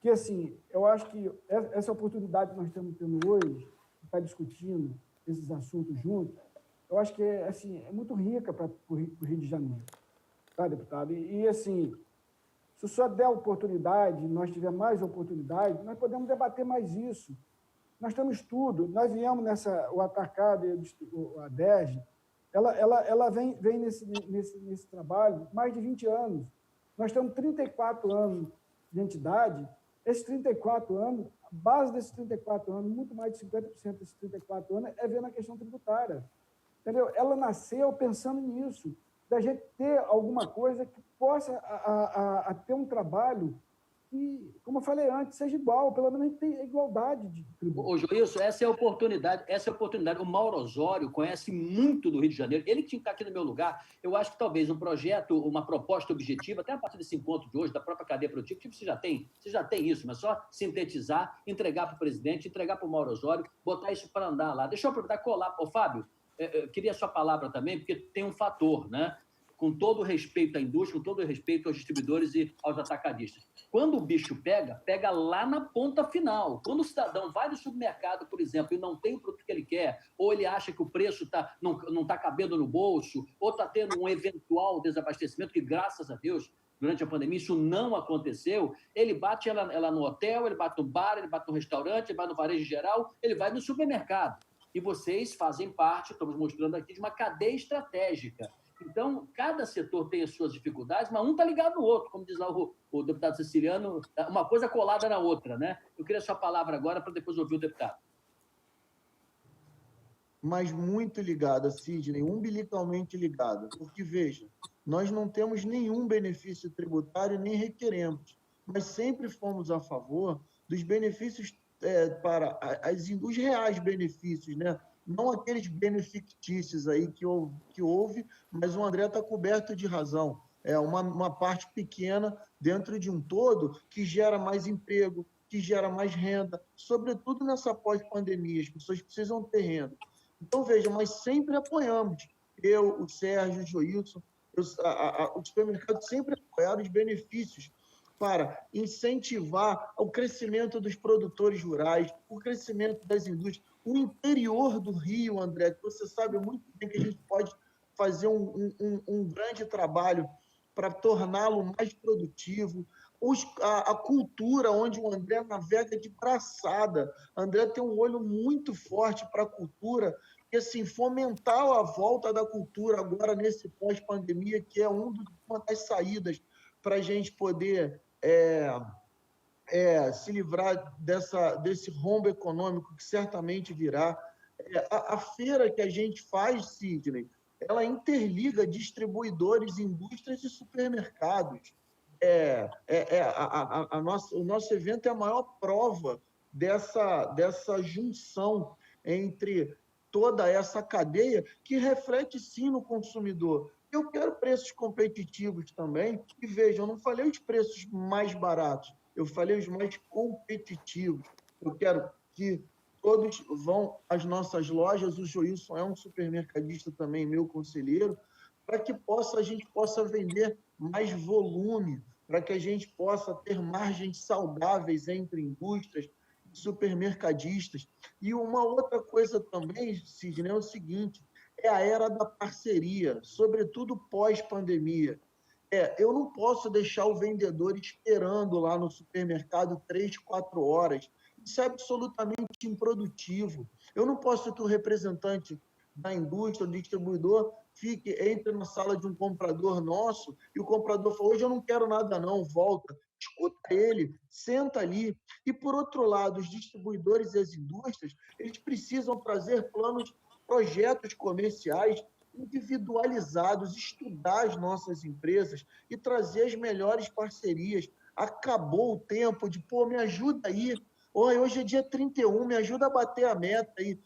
que, assim, eu acho que essa oportunidade que nós estamos tendo hoje, de estar discutindo esses assuntos juntos, eu acho que assim, é muito rica para o Rio de Janeiro, tá, deputado? E, assim, se o senhor der oportunidade, nós tivermos mais oportunidade, nós podemos debater mais isso. Nós temos tudo. Nós viemos o Atacado e a DERJ, ela vem nesse trabalho mais de 20 anos. Nós temos 34 anos de entidade. Esses 34 anos, a base desses 34 anos, muito mais de 50% desses 34 anos, é ver na questão tributária. Entendeu? Ela nasceu pensando nisso, da gente ter alguma coisa que possa ter um trabalho que, como eu falei antes, seja igual, pelo menos a gente tem igualdade de tributo. Ô, Joilson, essa é a oportunidade. O Mauro Osório conhece muito do Rio de Janeiro. Ele que tinha que estar aqui no meu lugar. Eu acho que talvez um projeto, uma proposta objetiva, até a partir desse encontro de hoje, da própria cadeia produtiva, que você já tem isso, mas só sintetizar, entregar para o presidente, entregar para o Mauro Osório, botar isso para andar lá. Deixa eu aproveitar e colar. Ô, Fábio, eu queria a sua palavra também, porque tem um fator, né? Com todo o respeito à indústria, com todo o respeito aos distribuidores e aos atacadistas. Quando o bicho pega lá na ponta final. Quando o cidadão vai no supermercado, por exemplo, e não tem o produto que ele quer, ou ele acha que o preço não está cabendo no bolso, ou está tendo um eventual desabastecimento, que graças a Deus, durante a pandemia, isso não aconteceu, ele bate ela no hotel, ele bate no bar, ele bate no restaurante, ele vai no varejo geral, ele vai no supermercado. E vocês fazem parte, estamos mostrando aqui, de uma cadeia estratégica. Então, cada setor tem as suas dificuldades, mas um está ligado no outro, como diz lá o deputado Siciliano, uma coisa colada na outra, né? Eu queria a sua palavra agora para depois ouvir o deputado. Mas muito ligada, Sidney, umbilicalmente ligada. Porque, veja, nós não temos nenhum benefício tributário, nem requeremos, mas sempre fomos a favor dos benefícios para os reais benefícios, né? Não aqueles benefícios aí que houve, mas o André está coberto de razão. É uma parte pequena dentro de um todo que gera mais emprego, que gera mais renda, sobretudo nessa pós-pandemia, as pessoas precisam ter renda. Então, veja, nós sempre apoiamos, eu, o Sérgio, o Joilson, os supermercados sempre apoiaram os benefícios para incentivar o crescimento dos produtores rurais, o crescimento das indústrias. O interior do Rio, André, que você sabe muito bem que a gente pode fazer um grande trabalho para torná-lo mais produtivo. A cultura, onde o André navega de braçada. André tem um olho muito forte para a cultura, e assim, fomentar a volta da cultura agora nesse pós-pandemia, que é uma das saídas para a gente poder se livrar desse rombo econômico que certamente virá. A feira que a gente faz, Sidney, ela interliga distribuidores, indústrias e supermercados. O nosso evento é a maior prova dessa junção entre toda essa cadeia que reflete, sim, no consumidor. Eu quero preços competitivos também. E veja, eu não falei os preços mais baratos, eu falei os mais competitivos. Eu quero que todos vão às nossas lojas, o Joilson é um supermercadista também, meu conselheiro, para que a gente possa vender mais volume, para que a gente possa ter margens saudáveis entre indústrias e supermercadistas. E uma outra coisa também, Sidney, é o seguinte, é a era da parceria, sobretudo pós-pandemia. Eu não posso deixar o vendedor esperando lá no supermercado 3, 4 horas. Isso é absolutamente improdutivo. Eu não posso que o representante da indústria, o distribuidor, entre na sala de um comprador nosso e o comprador fala, hoje eu não quero nada não, volta. Escuta ele, senta ali. E, por outro lado, os distribuidores e as indústrias, eles precisam trazer projetos comerciais individualizados, estudar as nossas empresas e trazer as melhores parcerias. Acabou o tempo de, me ajuda aí. Hoje é dia 31, me ajuda a bater a meta aí.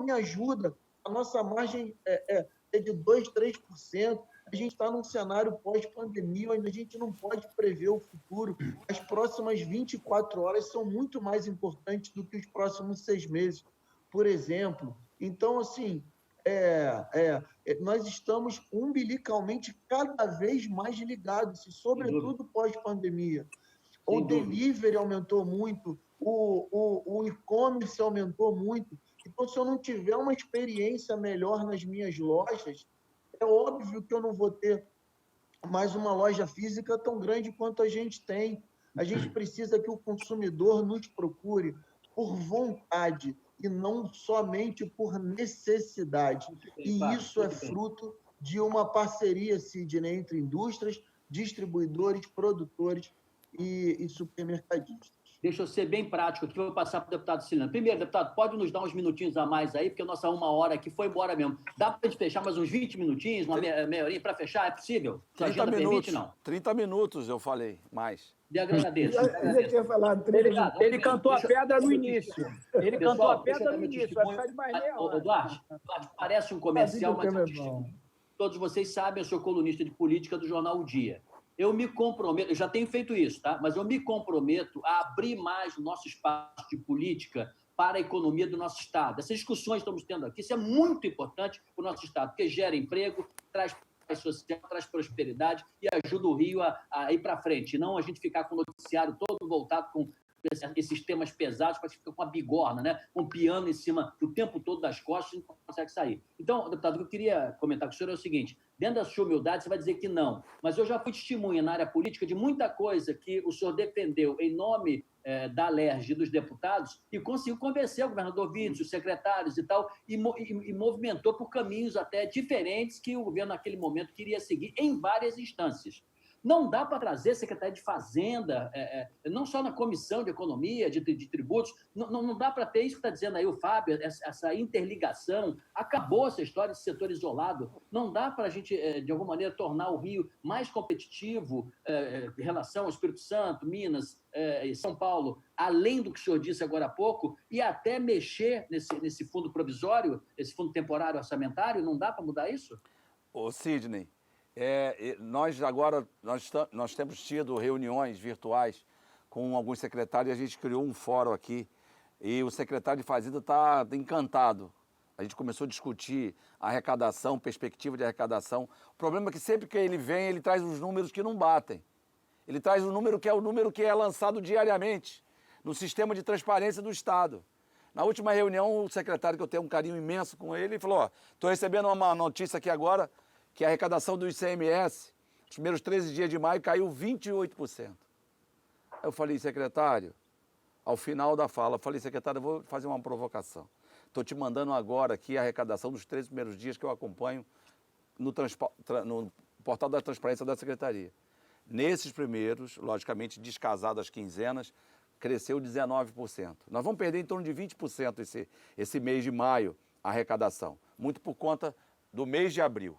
Me ajuda. A nossa margem é de 2%, 3%. A gente está num cenário pós-pandemia, onde a gente não pode prever o futuro. As próximas 24 horas são muito mais importantes do que os próximos 6 meses, por exemplo. Então, assim, nós estamos umbilicalmente cada vez mais ligados, sobretudo pós-pandemia. O delivery aumentou muito, o e-commerce aumentou muito. Então, se eu não tiver uma experiência melhor nas minhas lojas, é óbvio que eu não vou ter mais uma loja física tão grande quanto a gente tem. A gente precisa que o consumidor nos procure por vontade e não somente por necessidade. E isso é fruto de uma parceria, Sidney, entre indústrias, distribuidores, produtores e supermercadistas. Deixa eu ser bem prático aqui, vou passar para o deputado Siciliano. Primeiro, deputado, pode nos dar uns minutinhos a mais aí, porque a nossa 1 hora aqui foi embora mesmo. Dá para a gente fechar mais uns 20 minutinhos, uma meia horinha para fechar? É possível? Sua agenda permite, não? 30 minutos, eu falei, mais. Lhe agradeço. Eu tinha falado 30 Ele cantou a pedra no início. Ele cantou a pedra no início, vai ficar de mais meia hora. Duarte, parece um comercial, mas todos vocês sabem, eu sou colunista de política do jornal O Dia. Eu me comprometo, eu já tenho feito isso, tá? Mas eu me comprometo a abrir mais o nosso espaço de política para a economia do nosso Estado. Essas discussões que estamos tendo aqui, isso é muito importante para o nosso Estado, porque gera emprego, traz paz social, traz prosperidade e ajuda o Rio a ir para frente. E não a gente ficar com o noticiário todo voltado com esses temas pesados, para ficar com a bigorna, né? Com o piano em cima o tempo todo das costas, a gente não consegue sair. Então, deputado, o que eu queria comentar com o senhor é o seguinte, dentro da sua humildade, você vai dizer que não, mas eu já fui testemunha na área política de muita coisa que o senhor defendeu em nome da LERJ e dos deputados e conseguiu convencer o governador Witzel, os secretários e tal, e movimentou por caminhos até diferentes que o governo naquele momento queria seguir em várias instâncias. Não dá para trazer secretário de Fazenda, não só na Comissão de Economia, de Tributos, não dá para ter isso que está dizendo aí o Fábio, essa interligação. Acabou essa história de setor isolado. Não dá para a gente, de alguma maneira, tornar o Rio mais competitivo em relação ao Espírito Santo, Minas, São Paulo, além do que o senhor disse agora há pouco, e até mexer nesse fundo provisório, esse fundo temporário orçamentário. Não dá para mudar isso? Ô, Sidney, nós temos tido reuniões virtuais com alguns secretários e a gente criou um fórum aqui e o secretário de Fazenda está encantado. A gente começou a discutir arrecadação, perspectiva de arrecadação. O problema é que sempre que ele vem, ele traz uns números que não batem. Ele traz um número que é o número que é lançado diariamente no sistema de transparência do Estado. Na última reunião, o secretário, que eu tenho um carinho imenso com ele, falou, estou recebendo uma notícia aqui agora, que a arrecadação do ICMS, nos primeiros 13 dias de maio, caiu 28%. Eu falei, secretário, ao final da fala, eu falei, secretário, eu vou fazer uma provocação. Estou te mandando agora aqui a arrecadação dos 13 primeiros dias que eu acompanho no portal da transparência da Secretaria. Nesses primeiros, logicamente descasado as quinzenas, cresceu 19%. Nós vamos perder em torno de 20% esse mês de maio, a arrecadação. Muito por conta do mês de abril.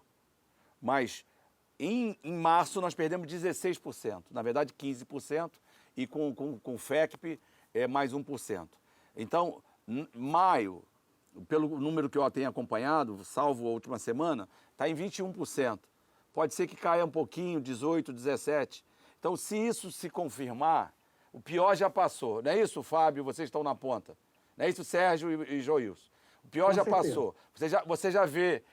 Mas em março nós perdemos 16%, na verdade 15%, e com o FECP mais 1%. Então, maio, pelo número que eu tenho acompanhado, salvo a última semana, está em 21%. Pode ser que caia um pouquinho, 18%, 17%. Então, se isso se confirmar, o pior já passou. Não é isso, Fábio? Vocês estão na ponta. Não é isso, Sérgio e Joilson? O pior já passou. Você já vê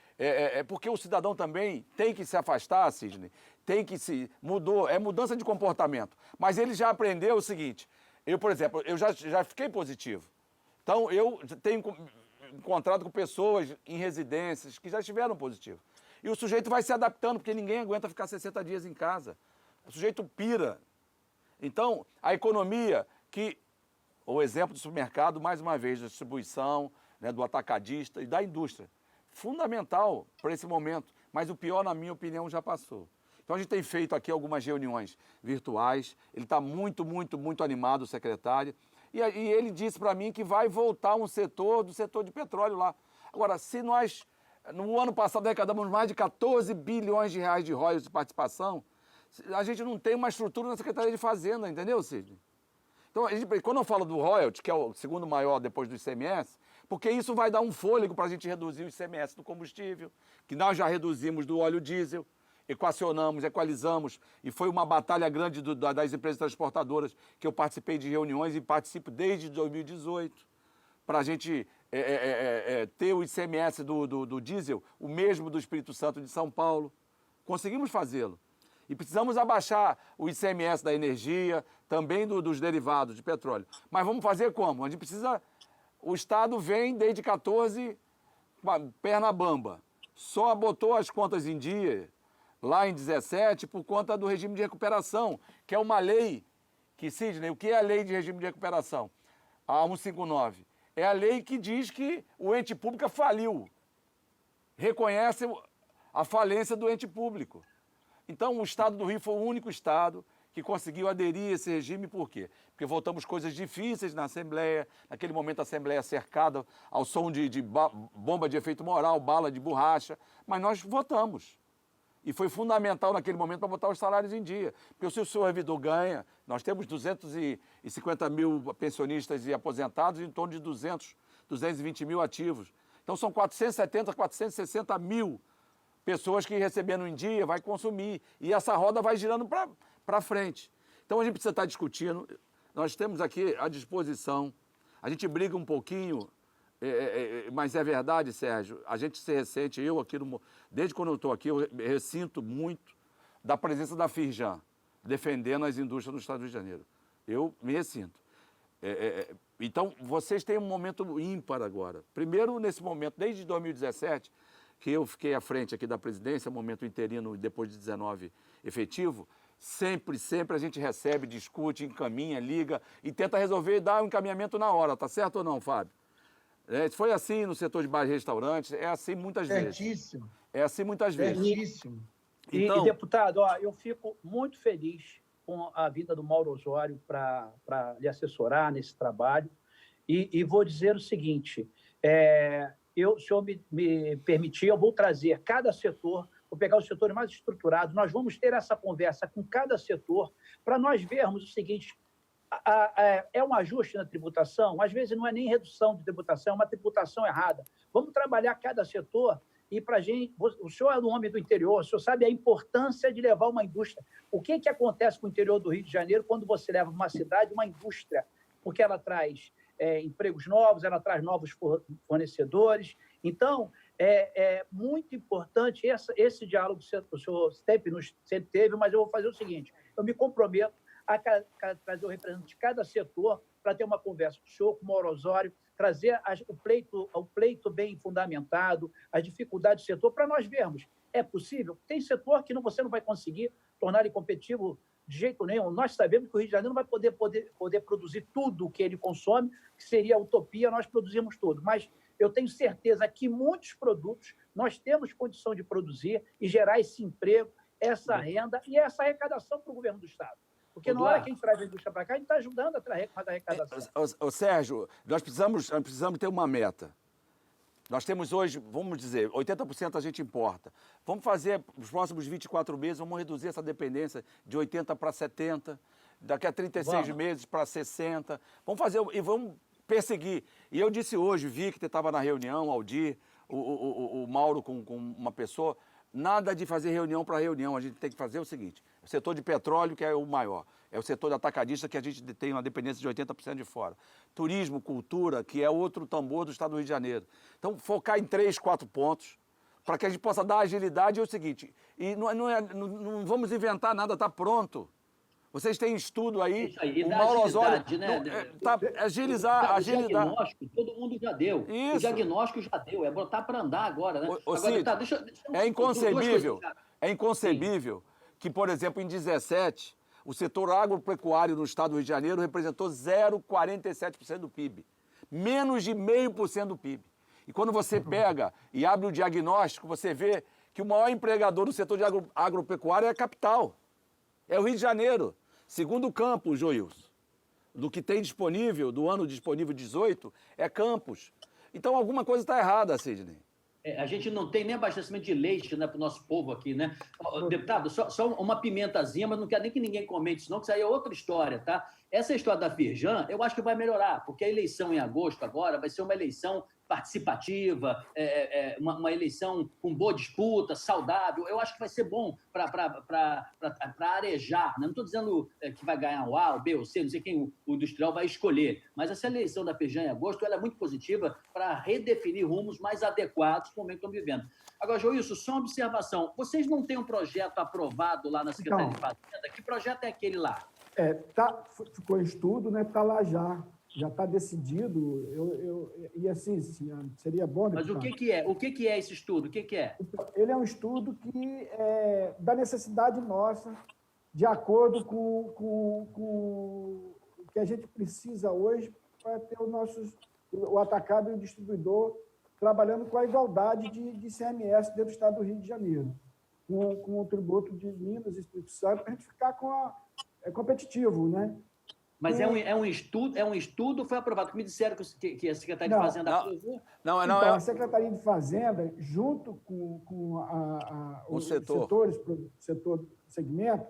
porque o cidadão também tem que se afastar, Sidney, tem que se... Mudou, é mudança de comportamento. Mas ele já aprendeu o seguinte, eu, por exemplo, eu já fiquei positivo. Então, eu tenho encontrado com pessoas em residências que já estiveram positivo. E o sujeito vai se adaptando, porque ninguém aguenta ficar 60 dias em casa. O sujeito pira. Então, a economia o exemplo do supermercado, mais uma vez, da distribuição, né, do atacadista e da indústria. Fundamental para esse momento, mas o pior, na minha opinião, já passou. Então, a gente tem feito aqui algumas reuniões virtuais, ele está muito, muito, muito animado, o secretário, e ele disse para mim que vai voltar do setor de petróleo lá. Agora, se nós, no ano passado, arrecadamos mais de 14 bilhões de reais de royalties de participação, a gente não tem uma estrutura na Secretaria de Fazenda, entendeu, Sidney? Então, quando eu falo do royalty, que é o segundo maior depois do ICMS, porque isso vai dar um fôlego para a gente reduzir o ICMS do combustível, que nós já reduzimos do óleo diesel, equacionamos, equalizamos, e foi uma batalha grande das empresas transportadoras, que eu participei de reuniões e participo desde 2018, para a gente ter o ICMS do diesel, o mesmo do Espírito Santo de São Paulo. Conseguimos fazê-lo. E precisamos abaixar o ICMS da energia, também dos derivados de petróleo. Mas vamos fazer como? A gente precisa... O Estado vem desde 14, perna bamba. Só botou as contas em dia, lá em 17, por conta do regime de recuperação, que é uma lei que, Sidney, o que é a lei de regime de recuperação? A 159. É a lei que diz que o ente público faliu. Reconhece a falência do ente público. Então, o Estado do Rio foi o único Estado que conseguiu aderir a esse regime, por quê? Porque voltamos coisas difíceis na Assembleia, naquele momento a Assembleia cercada ao som de bomba de efeito moral, bala de borracha, mas nós votamos. E foi fundamental naquele momento para botar os salários em dia. Porque se o seu servidor ganha, nós temos 250 mil pensionistas e aposentados e em torno de 220 mil ativos. Então, são 470, 460 mil pessoas que recebendo em dia vai consumir. E essa roda vai girando para frente. Então, a gente precisa estar discutindo. Nós temos aqui à disposição. A gente briga um pouquinho, mas é verdade, Sérgio. A gente se ressente, desde quando eu estou aqui, eu ressinto muito da presença da Firjan, defendendo as indústrias do Estado do Rio de Janeiro. Eu me ressinto. Então, vocês têm um momento ímpar agora. Primeiro, nesse momento, desde 2017, que eu fiquei à frente aqui da presidência, momento interino depois de 19 efetivo, sempre a gente recebe, discute, encaminha, liga e tenta resolver e dar um encaminhamento na hora, tá certo ou não, Fábio? Foi assim no setor de bares e restaurantes, é assim muitas vezes. Certíssimo. É assim muitas vezes. Certíssimo. Então... E, deputado, eu fico muito feliz com a vinda do Mauro Osório para lhe assessorar nesse trabalho e vou dizer o seguinte, se o senhor me permitir, eu vou trazer cada setor, vou pegar os setores mais estruturados, nós vamos ter essa conversa com cada setor para nós vermos o seguinte, é um ajuste na tributação, às vezes não é nem redução de tributação, é uma tributação errada. Vamos trabalhar cada setor e para a gente, o senhor é do homem do interior, o senhor sabe a importância de levar uma indústria. O que acontece com o interior do Rio de Janeiro quando você leva uma cidade, uma indústria? Porque ela traz empregos novos, ela traz novos fornecedores. Então, é muito importante esse diálogo que o senhor sempre teve, mas eu vou fazer o seguinte, eu me comprometo a trazer o representante de cada setor para ter uma conversa com o senhor, com o Mauro Osório, trazer o pleito bem fundamentado, as dificuldades do setor, para nós vermos. É possível? Tem setor que você não vai conseguir tornar ele competitivo de jeito nenhum. Nós sabemos que o Rio de Janeiro não vai poder produzir tudo o que ele consome, que seria utopia, nós produzimos tudo. Mas eu tenho certeza que muitos produtos nós temos condição de produzir e gerar esse emprego, essa renda e essa arrecadação para o governo do Estado. Porque na hora que a gente traz a indústria para cá, a gente está ajudando a fazer a arrecadação. Sérgio, nós precisamos ter uma meta. Nós temos hoje, vamos dizer, 80% a gente importa. Vamos fazer, nos próximos 24 meses, vamos reduzir essa dependência de 80% para 70%, daqui a 36 meses para 60%. Vamos fazer e vamos perseguir. E eu disse hoje, vi que estava na reunião, Aldir, o Mauro com uma pessoa, nada de fazer reunião para reunião, a gente tem que fazer o seguinte, o setor de petróleo, que é o maior, é o setor de atacadista, que a gente tem uma dependência de 80% de fora. Turismo, cultura, que é outro tambor do Estado do Rio de Janeiro. Então, focar em 3, 4 pontos. para que a gente possa dar agilidade, é o seguinte, e não vamos inventar nada, está pronto. Vocês têm estudo aí, Isso aí, e o da Mauro Osório, agilidade, né? agilizar. O diagnóstico, todo mundo já deu. Isso. O diagnóstico já deu, é botar para andar agora, né? Agora, Cid, deixa é inconcebível, Sim. que, por exemplo, em 17, o setor agropecuário no estado do Rio de Janeiro representou 0,47% do PIB. Menos de 0,5% do PIB. E quando você pega e abre o diagnóstico, você vê que o maior empregador do setor de agropecuário é a capital. É o Rio de Janeiro. Segundo Campos, Joilson, do que tem disponível, do ano disponível 18, é Campos. Então alguma coisa está errada, Sidney. A gente não tem nem abastecimento de leite, né, para o nosso povo aqui, né? Deputado, só uma pimentazinha, mas não quero nem que ninguém comente isso não, que isso aí é outra história, tá? Essa história da Firjan, eu acho que vai melhorar, porque a eleição em agosto agora vai ser uma eleição participativa, uma eleição com boa disputa, saudável. Eu acho que vai ser bom para arejar, né? Não estou dizendo que vai ganhar o A, o B, o C, não sei quem o industrial vai escolher, mas essa eleição da Firjan em agosto ela é muito positiva para redefinir rumos mais adequados para o momento que estamos vivendo. Agora, Joilson, só uma observação. Vocês não têm um projeto aprovado lá na Secretaria de Fazenda? Que projeto é aquele lá? Ficou em estudo, né? Está lá já está decidido. E assim, seria bom... Mas o que é? O que é esse estudo? O que é? Ele é um estudo que da necessidade nossa, de acordo com o que a gente precisa hoje para ter o atacado e o distribuidor trabalhando com a igualdade de ICMS dentro do estado do Rio de Janeiro, com o tributo de Minas e Espírito Santo, para a gente ficar competitivo, né? Mas é um estudo, foi aprovado. Me disseram que a Secretaria de Fazenda aprovou. Então, a Secretaria de Fazenda, junto com os setores, o setor segmento,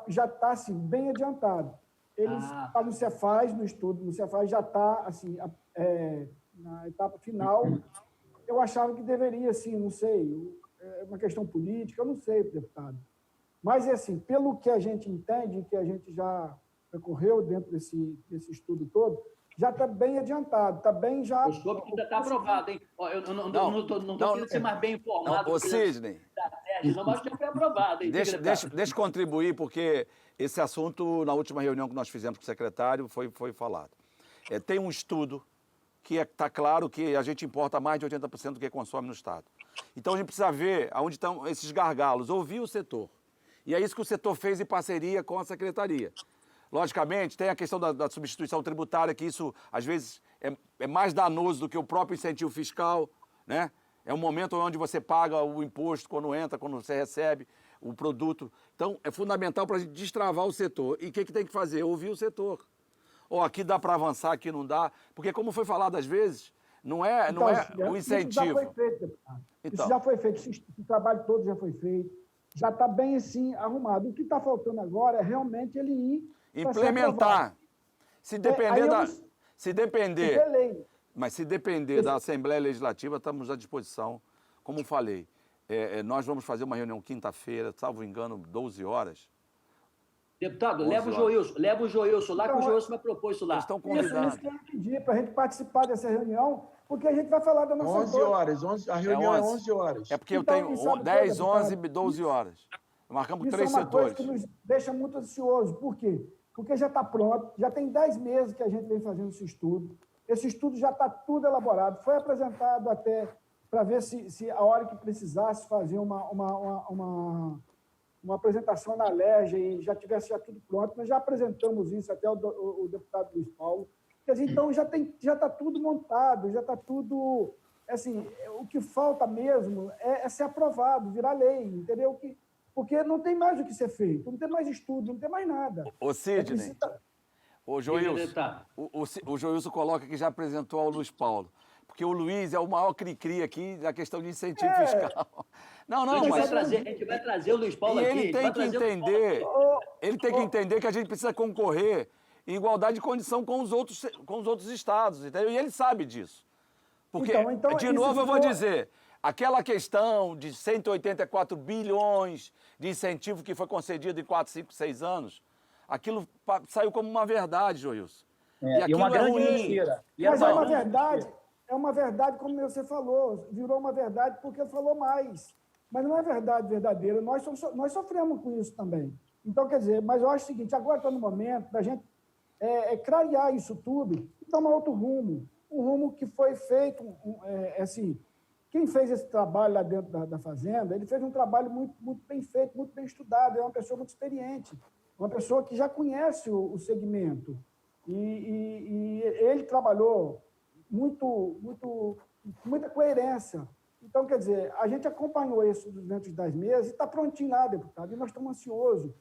já está assim, bem adiantado. Eles estão no Cefaz, no estudo, no Cefaz já está assim, na etapa final. Eu achava que deveria, assim, não sei, é uma questão política, eu não sei, deputado. Mas, assim, pelo que a gente entende, que a gente já percorreu dentro desse estudo todo, já está bem adiantado, está bem já... Eu soube que já está aprovado, hein? Eu não estou querendo ser mais bem informado. Ô, Sidney... Não, mas já foi aprovado, hein? Deixa eu contribuir, porque esse assunto, na última reunião que nós fizemos com o secretário, foi falado. Tem um estudo que está claro que a gente importa mais de 80% do que consome no Estado. Então, a gente precisa ver aonde estão esses gargalos, ouvir o setor. E é isso que o setor fez em parceria com a Secretaria. Logicamente, tem a questão da substituição tributária, que isso, às vezes, é mais danoso do que o próprio incentivo fiscal, né? É um momento onde você paga o imposto quando entra, quando você recebe o produto. Então, é fundamental para a gente destravar o setor. E o que tem que fazer? Ouvir o setor. Aqui dá para avançar, aqui não dá. Porque, como foi falado às vezes, não é o incentivo. Isso já foi feito, deputado. Isso já foi feito. O trabalho todo já foi feito. Já está bem, assim, arrumado. O que está faltando agora é realmente ele ir... implementar. Se depender da Assembleia Legislativa, estamos à disposição. Como falei, nós vamos fazer uma reunião quinta-feira, salvo engano, 12 horas. Deputado, leva o Joilson lá, que o Joilson vai propor isso lá. Eles estão convidados. Isso que eu pedi, para a gente participar dessa reunião, porque a gente vai falar da nossa... 11 horas, a reunião é 11 horas. É porque eu tenho 10, 11 e 12 horas. Marcamos 3 setores. Isso é uma coisa que nos deixa muito ansioso. Por quê? Porque já está pronto, já tem 10 meses que a gente vem fazendo esse estudo. Esse estudo já está tudo elaborado, foi apresentado até para ver se a hora que precisasse fazer uma apresentação na LERJ e já tivesse tudo pronto. Nós já apresentamos isso até o deputado Luiz Paulo. Quer dizer, então já está tudo montado, já está tudo... Assim, o que falta mesmo é ser aprovado, virar lei, entendeu? Porque não tem mais o que ser feito, não tem mais estudo, não tem mais nada. Ô, Sidney, o Joilson coloca que já apresentou ao Luiz Paulo. Porque o Luiz é o maior cri-cri aqui da questão de incentivo fiscal. A gente vai trazer o Luiz Paulo aqui. Ele tem que entender que a gente precisa concorrer em igualdade de condição com os outros estados, entendeu? E ele sabe disso. Porque, de novo, eu vou dizer, aquela questão de 184 bilhões de incentivo que foi concedido em 4, 5, 6 anos, aquilo saiu como uma verdade, Joilson. E uma grande mentira. Mas é uma verdade. é uma verdade, como você falou, virou uma verdade porque falou mais. Mas não é verdade verdadeira, nós sofremos com isso também. Então, quer dizer, mas eu acho o seguinte, agora está no momento da gente clarear isso tudo e tomar outro rumo, um rumo que foi feito, assim, quem fez esse trabalho lá dentro da fazenda, ele fez um trabalho muito, muito bem feito, muito bem estudado, é uma pessoa muito experiente, uma pessoa que já conhece o segmento. E ele trabalhou muita coerência. Então, quer dizer, a gente acompanhou isso durante os 10 meses e está prontinho lá, deputado, e nós estamos ansiosos.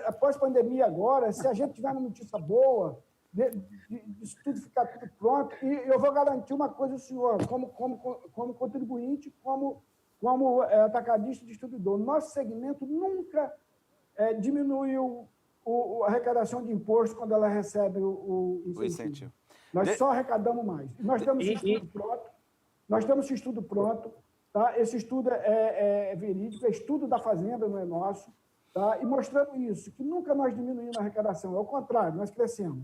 Após a pandemia agora, se a gente tiver uma notícia boa, disso tudo ficar tudo pronto, e eu vou garantir uma coisa ao senhor, como contribuinte, como atacadista e distribuidor, nosso segmento nunca diminuiu a arrecadação de imposto quando ela recebe o incentivo. Nós só arrecadamos mais. Nós temos esse estudo pronto. Nós temos esse estudo pronto. Tá? Esse estudo é verídico, é estudo da Fazenda, não é nosso. Tá? E mostrando isso, que nunca nós diminuímos a arrecadação. Ao contrário, nós crescemos.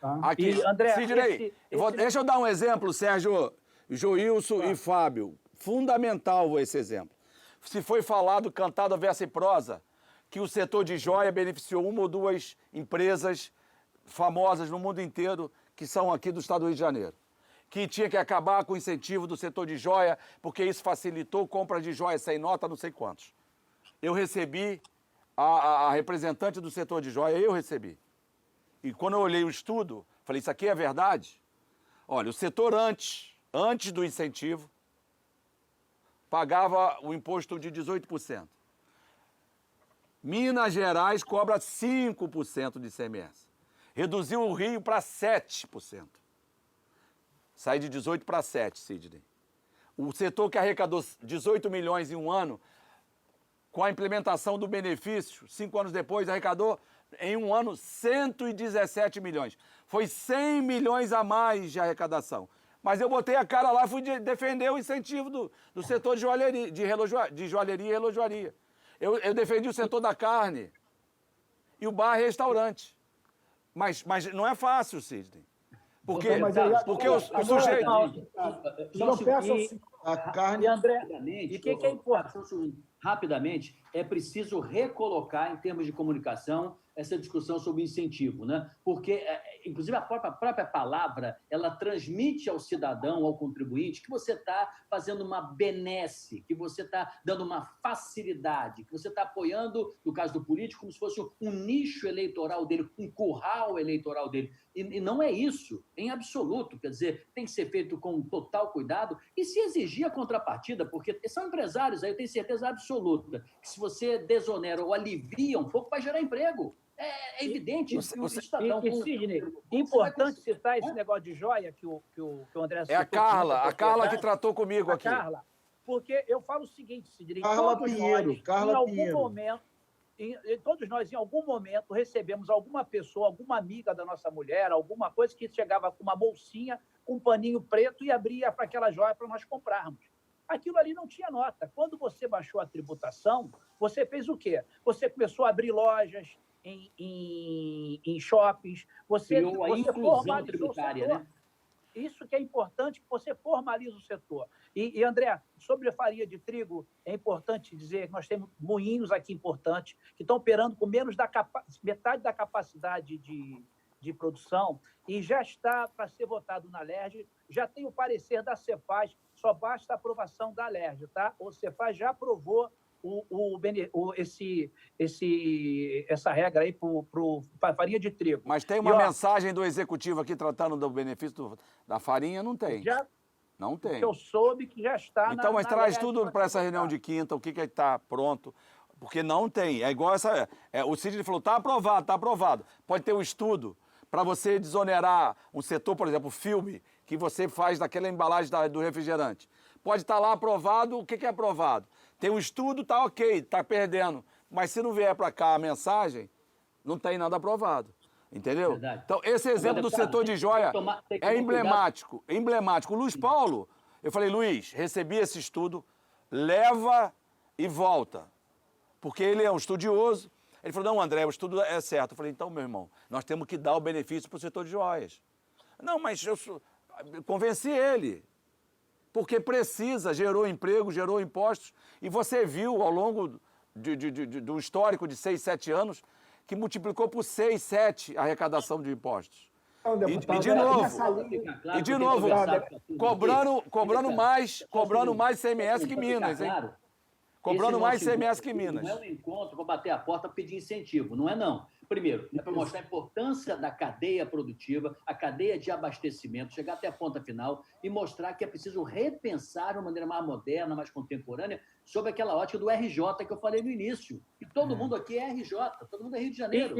Tá? Aqui, e, André, Sidney, deixa eu dar um exemplo, Sérgio, Joilson e Fábio. Fundamental esse exemplo. Se foi falado, cantado, verso e prosa, que o setor de joia beneficiou uma ou duas empresas famosas no mundo inteiro, que são aqui do estado do Rio de Janeiro, que tinha que acabar com o incentivo do setor de joia, porque isso facilitou compra de joia sem nota, não sei quantos. Eu recebi, a representante do setor de joia, eu recebi. E quando eu olhei o estudo, falei, isso aqui é verdade? Olha, o setor antes do incentivo, pagava o imposto de 18%. Minas Gerais cobra 5% de ICMS. Reduziu o Rio para 7%. Sai de 18 para 7, Sidney. O setor que arrecadou 18 milhões em um ano, com a implementação do benefício, 5 anos depois, arrecadou em um ano 117 milhões. Foi 100 milhões a mais de arrecadação. Mas eu botei a cara lá e fui defender o incentivo do setor de joalheria, de joalheria e relojoaria. Eu defendi o setor da carne e o bar e restaurante. Mas não é fácil, Sidney. Porque o sujeito... A carne... E, André, e o que é importante? Rapidamente, é preciso recolocar, em termos de comunicação, essa discussão sobre incentivo, né? Porque, inclusive, a própria palavra, ela transmite ao cidadão, ao contribuinte, que você está fazendo uma benesse, que você está dando uma facilidade, que você está apoiando, no caso do político, como se fosse um nicho eleitoral dele, um curral eleitoral dele. E não é isso, em absoluto. Quer dizer, tem que ser feito com total cuidado e se exigir a contrapartida, porque são empresários, aí eu tenho certeza absoluta que se você desonera ou alivia um pouco, vai gerar emprego. É evidente. Sidney, importante citar esse negócio de joia que o André citou. É a Carla que tratou comigo aqui. Carla, porque eu falo o seguinte, Sidney, todos nós, em algum momento, recebemos alguma pessoa, alguma amiga da nossa mulher, alguma coisa que chegava com uma bolsinha, com um paninho preto e abria para aquela joia para nós comprarmos. Aquilo ali não tinha nota. Quando você baixou a tributação, você fez o quê? Você começou a abrir lojas em shoppings, você inclusão tributária, né? Isso que é importante, que você formaliza o setor. E, André, sobre a farinha de trigo, é importante dizer que nós temos moinhos aqui importantes que estão operando com menos metade da capacidade de produção e já está para ser votado na LERJ, já tem o parecer da Cefaz, só basta a aprovação da LERJ, tá? O Cefaz já aprovou essa regra aí para a farinha de trigo. Mas tem uma mensagem do executivo aqui tratando do benefício da farinha? Não tem. Não tem. Eu soube que já está então, mas traz tudo para essa reunião de quinta, o que está pronto, porque não tem. É igual essa... o Sidney falou, está aprovado, está aprovado. Pode ter um estudo para você desonerar um setor, por exemplo, filme, que você faz daquela embalagem do refrigerante. Pode estar lá aprovado, o que é aprovado? Tem um estudo, tá ok, tá perdendo. Mas se não vier para cá a mensagem, não tem nada aprovado. Entendeu? Verdade. Então, esse exemplo do setor de joia é emblemático. Emblemático. O Luiz Paulo, eu falei, Luiz, recebi esse estudo, leva e volta. Porque ele é um estudioso. Ele falou, não, André, o estudo é certo. Eu falei, então, meu irmão, nós temos que dar o benefício para o setor de joias. Não, mas eu convenci ele. porque precisa, gerou emprego, gerou impostos, e você viu ao longo do histórico de 6, 7 anos que multiplicou por 6, 7 a arrecadação de impostos. Então, E deputado, de novo, cobrando mais ICMS que Minas, hein? Cobrando mais ICMS que Minas. Não é um encontro para bater a porta pedir incentivo, não é não. Primeiro, é para mostrar a importância da cadeia produtiva, a cadeia de abastecimento, chegar até a ponta final e mostrar que é preciso repensar de uma maneira mais moderna, mais contemporânea, sobre aquela ótica do RJ que eu falei no início. E todo mundo aqui é RJ, todo mundo é Rio de Janeiro.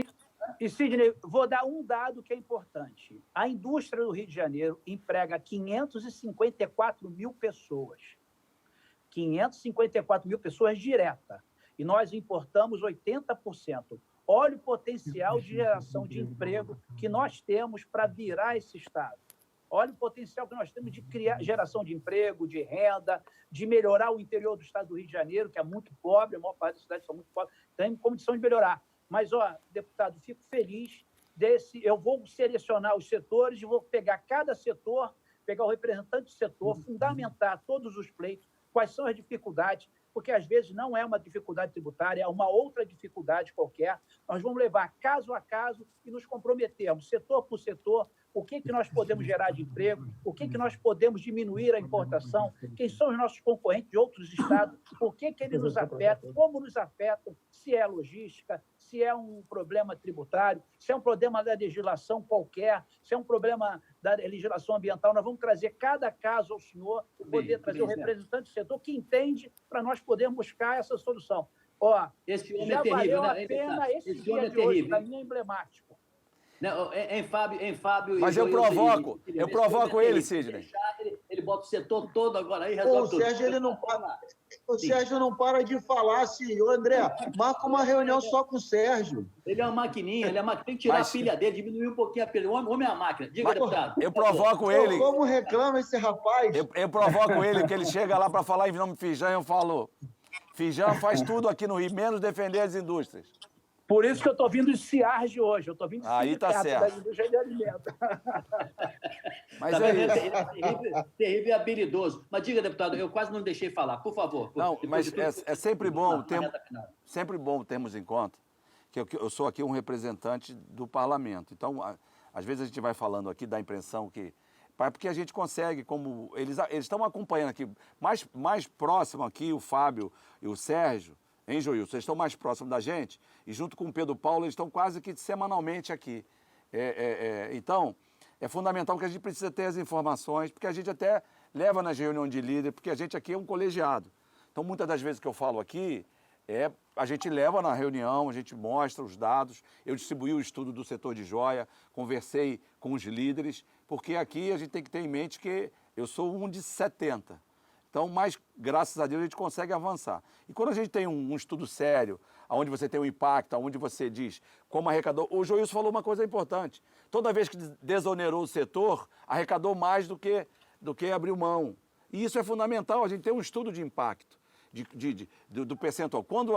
E, Sidney, vou dar um dado que é importante. A indústria do Rio de Janeiro emprega 554 mil pessoas. 554 mil pessoas direta. E nós importamos 80%. Olha o potencial de geração de emprego que nós temos para virar esse Estado. Olha o potencial que nós temos de criar geração de emprego, de renda, de melhorar o interior do Estado do Rio de Janeiro, que é muito pobre, a maior parte das cidades são muito pobres, tem condição de melhorar. Mas, deputado, fico feliz desse... Eu vou selecionar os setores e vou pegar cada setor, pegar o representante do setor, fundamentar todos os pleitos, quais são as dificuldades, porque às vezes não é uma dificuldade tributária, é uma outra dificuldade qualquer. Nós vamos levar caso a caso e nos comprometermos, setor por setor, o que nós podemos gerar de emprego, o que nós podemos diminuir a importação, quem são os nossos concorrentes de outros estados, o que eles nos afetam, como nos afetam, se é logística, se é um problema tributário, se é um problema da legislação qualquer, se é um problema da legislação ambiental. Nós vamos trazer cada caso ao senhor, poder trazer o representante do setor que entende para nós podermos buscar essa solução. Esse homem já é terrível, valeu né? a pena esse Esse dia homem é de hoje, terrível. para mim é emblemático. Não, em Fábio... Mas eu provoco ele, Sidney. Ele bota o setor todo agora aí, Pô, resolve o Sérgio, ele não para. O Sérgio não para de falar assim. Ô, André, marca uma reunião só com o Sérgio. Ele é uma maquininha, tem que tirar a pilha dele, diminuir um pouquinho a pilha. O homem é a máquina. Diga, deputado. Eu provoco ele. Como reclama esse rapaz? Eu provoco ele, que ele chega lá para falar em nome de Fijan, eu falo, Fijan faz tudo aqui no Rio, menos defender as indústrias. Por isso que eu estou vindo de Ciarge hoje. Eu estou vindo de Aí tá certo. da indústria de alimento. Mas Tá é vendo? isso. Ele é terrível e habilidoso. Mas diga, deputado, eu quase não deixei falar. Por favor. Não, mas é sempre bom, final. sempre bom termos em conta que eu sou aqui um representante do parlamento. Então, às vezes a gente vai falando aqui, dá a impressão que... Porque a gente consegue, como... Eles estão acompanhando aqui, mais próximo aqui, o Fábio e o Sérgio, hein, Joilson? Eles estão mais próximos da gente e junto com o Pedro Paulo, eles estão quase que semanalmente aqui. Então, é fundamental que a gente precisa ter as informações, porque a gente até leva nas reuniões de líder, porque a gente aqui é um colegiado. Então, muitas das vezes que eu falo aqui, a gente leva na reunião, a gente mostra os dados, eu distribuí o estudo do setor de joia, conversei com os líderes, porque aqui a gente tem que ter em mente que eu sou um de 70. Então, mas, graças a Deus, a gente consegue avançar. E quando a gente tem um estudo sério, onde você tem um impacto, onde você diz como arrecadou... O Joilson falou uma coisa importante. Toda vez que desonerou o setor, arrecadou mais do que abriu mão. E isso é fundamental, a gente tem um estudo de impacto, do percentual. Quando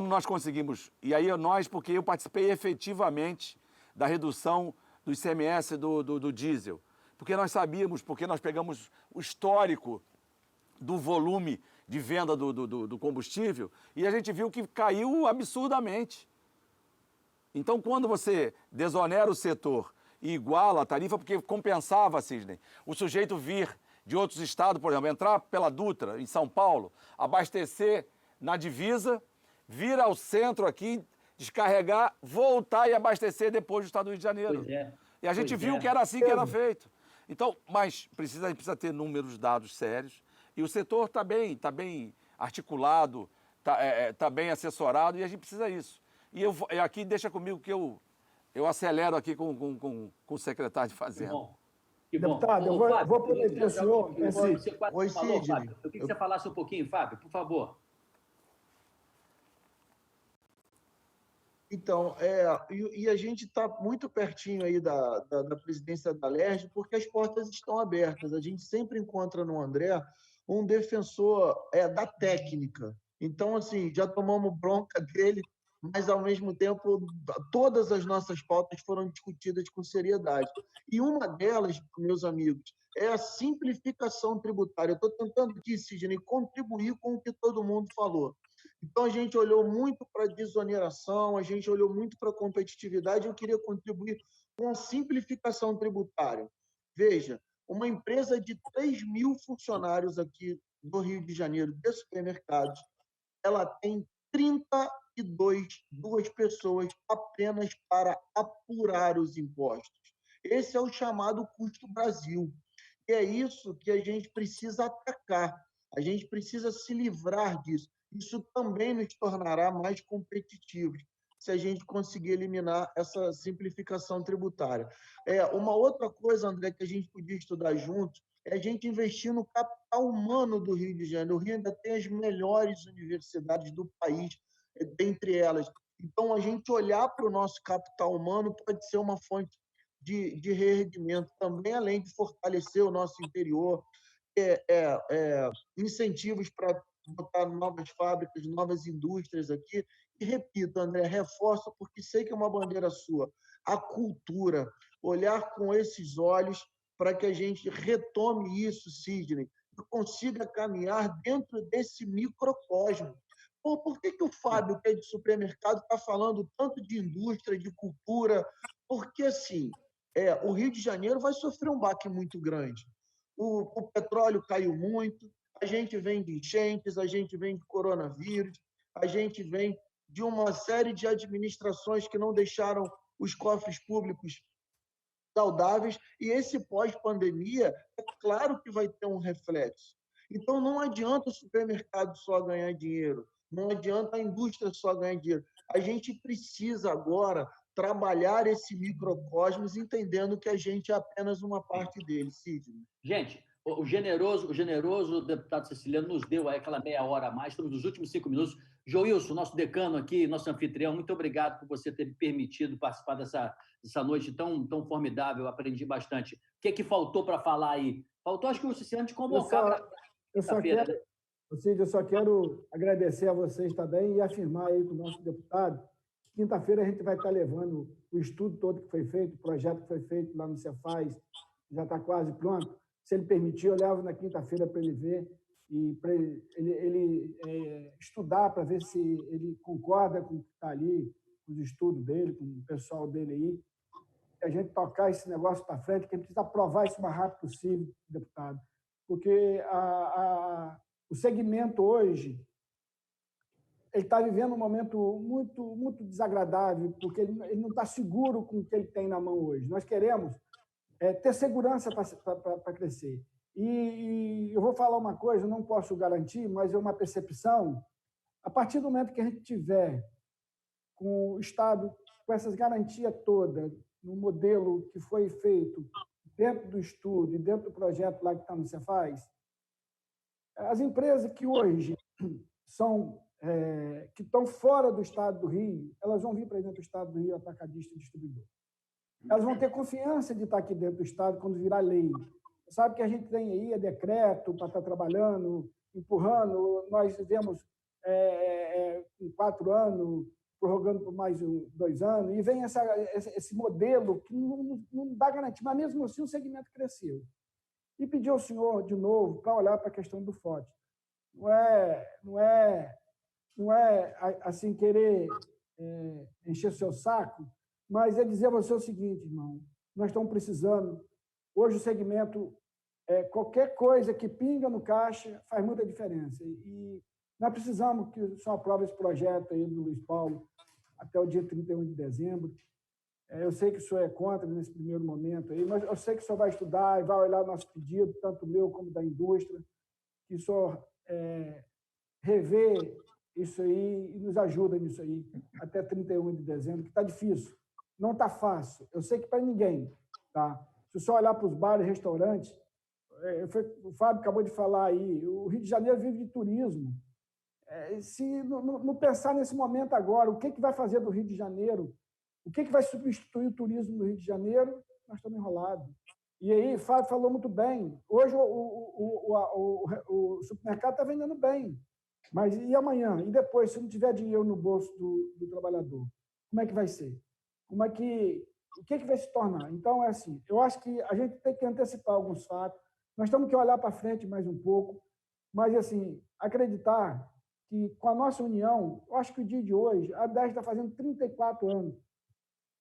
nós conseguimos... E aí porque eu participei efetivamente da redução do ICMS do diesel. Porque nós sabíamos, porque nós pegamos o histórico do volume de venda do combustível e a gente viu que caiu absurdamente. Então, quando você desonera o setor e iguala a tarifa, porque compensava, Sidney, o sujeito vir de outros estados, por exemplo, entrar pela Dutra, em São Paulo, abastecer na divisa, vir ao centro aqui, descarregar, voltar e abastecer depois do estado do Rio de Janeiro. Pois é. E a gente viu que era assim que era feito. Então, mas a gente precisa ter números, dados sérios, e o setor está bem articulado, está bem assessorado, e a gente precisa disso. E aqui deixa comigo que eu acelero aqui com o secretário de Fazenda. Que bom. Deputado, eu vou prometer ao senhor... Você quase Oi, falou, Sidney. Fábio. Eu queria que você falasse um pouquinho, Fábio, por favor. Então, e a gente está muito pertinho aí da presidência da Alerj, porque as portas estão abertas. A gente sempre encontra no André um defensor da técnica. Então, assim, já tomamos bronca dele, mas, ao mesmo tempo, todas as nossas pautas foram discutidas com seriedade. E uma delas, meus amigos, é a simplificação tributária. Eu estou tentando aqui, Sidney, contribuir com o que todo mundo falou. Então, a gente olhou muito para a desoneração, a gente olhou muito para a competitividade, eu queria contribuir com a simplificação tributária. Veja, uma empresa de 3.000 funcionários aqui do Rio de Janeiro, de supermercados, ela tem 32 pessoas apenas para apurar os impostos. Esse é o chamado custo Brasil. E é isso que a gente precisa atacar. A gente precisa se livrar disso. Isso também nos tornará mais competitivos, se a gente conseguir eliminar essa simplificação tributária. Uma outra coisa, André, que a gente podia estudar juntos, é a gente investir no capital humano do Rio de Janeiro. O Rio ainda tem as melhores universidades do país, dentre elas. Então, a gente olhar para o nosso capital humano pode ser uma fonte de reerguimento também, além de fortalecer o nosso interior, incentivos para botar novas fábricas, novas indústrias aqui. E repito, André, reforço, porque sei que é uma bandeira sua, a cultura, olhar com esses olhos para que a gente retome isso, Sidney, e consiga caminhar dentro desse microcosmo. Por que o Fábio, que é de supermercado, está falando tanto de indústria, de cultura? Porque, assim, o Rio de Janeiro vai sofrer um baque muito grande. O petróleo caiu muito, a gente vem de enchentes, a gente vem de coronavírus, a gente vem de uma série de administrações que não deixaram os cofres públicos saudáveis, e esse pós-pandemia, é claro que vai ter um reflexo. Então, não adianta o supermercado só ganhar dinheiro, não adianta a indústria só ganhar dinheiro. A gente precisa agora trabalhar esse microcosmos, entendendo que a gente é apenas uma parte dele, Sidney. Gente, o generoso deputado Ceciliano nos deu aí aquela meia hora a mais, estamos nos últimos 5 minutos. Joilson, nosso decano aqui, nosso anfitrião, muito obrigado por você ter me permitido participar dessa noite tão formidável, aprendi bastante. O que é que faltou para falar aí? Faltou, acho que o Ceciliano te convocar para eu só quero agradecer a vocês também e afirmar aí com o nosso deputado que quinta-feira a gente vai estar levando o estudo todo que foi feito, o projeto que foi feito lá no Cefaz, já está quase pronto. Se ele permitir, eu levo na quinta-feira para ele ver e para ele estudar para ver se ele concorda com o que está ali, com os estudos dele, com o pessoal dele aí, e a gente tocar esse negócio para frente, que a gente precisa aprovar isso o mais rápido possível, deputado, porque o segmento hoje ele está vivendo um momento muito desagradável, porque ele não está seguro com o que ele tem na mão hoje. Nós queremos ter segurança para crescer. E eu vou falar uma coisa, não posso garantir, mas é uma percepção. A partir do momento que a gente tiver com o Estado, com essas garantias todas, no modelo que foi feito dentro do estudo e dentro do projeto lá que está no Cefaz, as empresas que hoje que estão fora do Estado do Rio, elas vão vir para dentro do Estado do Rio, atacadista e distribuidor. Elas vão ter confiança de estar aqui dentro do Estado quando virar lei. Sabe que a gente tem aí decreto para estar trabalhando, empurrando. Nós vivemos em 4 anos, prorrogando por mais 2 anos, e vem esse modelo que não dá garantia, mas mesmo assim o segmento cresceu. E pedir ao senhor, de novo, para olhar para a questão do FOT. Não é assim querer encher seu saco, mas é dizer a você o seguinte, irmão, nós estamos precisando, hoje o segmento, qualquer coisa que pinga no caixa faz muita diferença. E nós precisamos que o senhor aprove esse projeto aí do Luiz Paulo até o dia 31 de dezembro. Eu sei que o senhor é contra nesse primeiro momento aí, mas eu sei que o senhor vai estudar e vai olhar o nosso pedido, tanto o meu como da indústria, que o senhor rever isso aí e nos ajuda nisso aí até 31 de dezembro, que está difícil. Não está fácil. Eu sei que para ninguém. Tá? Se você olhar para os bares e restaurantes, o Fábio acabou de falar aí, o Rio de Janeiro vive de turismo. Se não pensar nesse momento agora, o que vai fazer do Rio de Janeiro, o que vai substituir o turismo do Rio de Janeiro, nós estamos enrolados. E aí, o Fábio falou muito bem. Hoje o supermercado está vendendo bem. Mas e amanhã? E depois, se não tiver dinheiro no bolso do trabalhador? Como é que vai ser? O que vai se tornar? Então, é assim, eu acho que a gente tem que antecipar alguns fatos. Nós temos que olhar para frente mais um pouco, mas, assim, acreditar que com a nossa união, eu acho que o dia de hoje, a ADESG está fazendo 34 anos.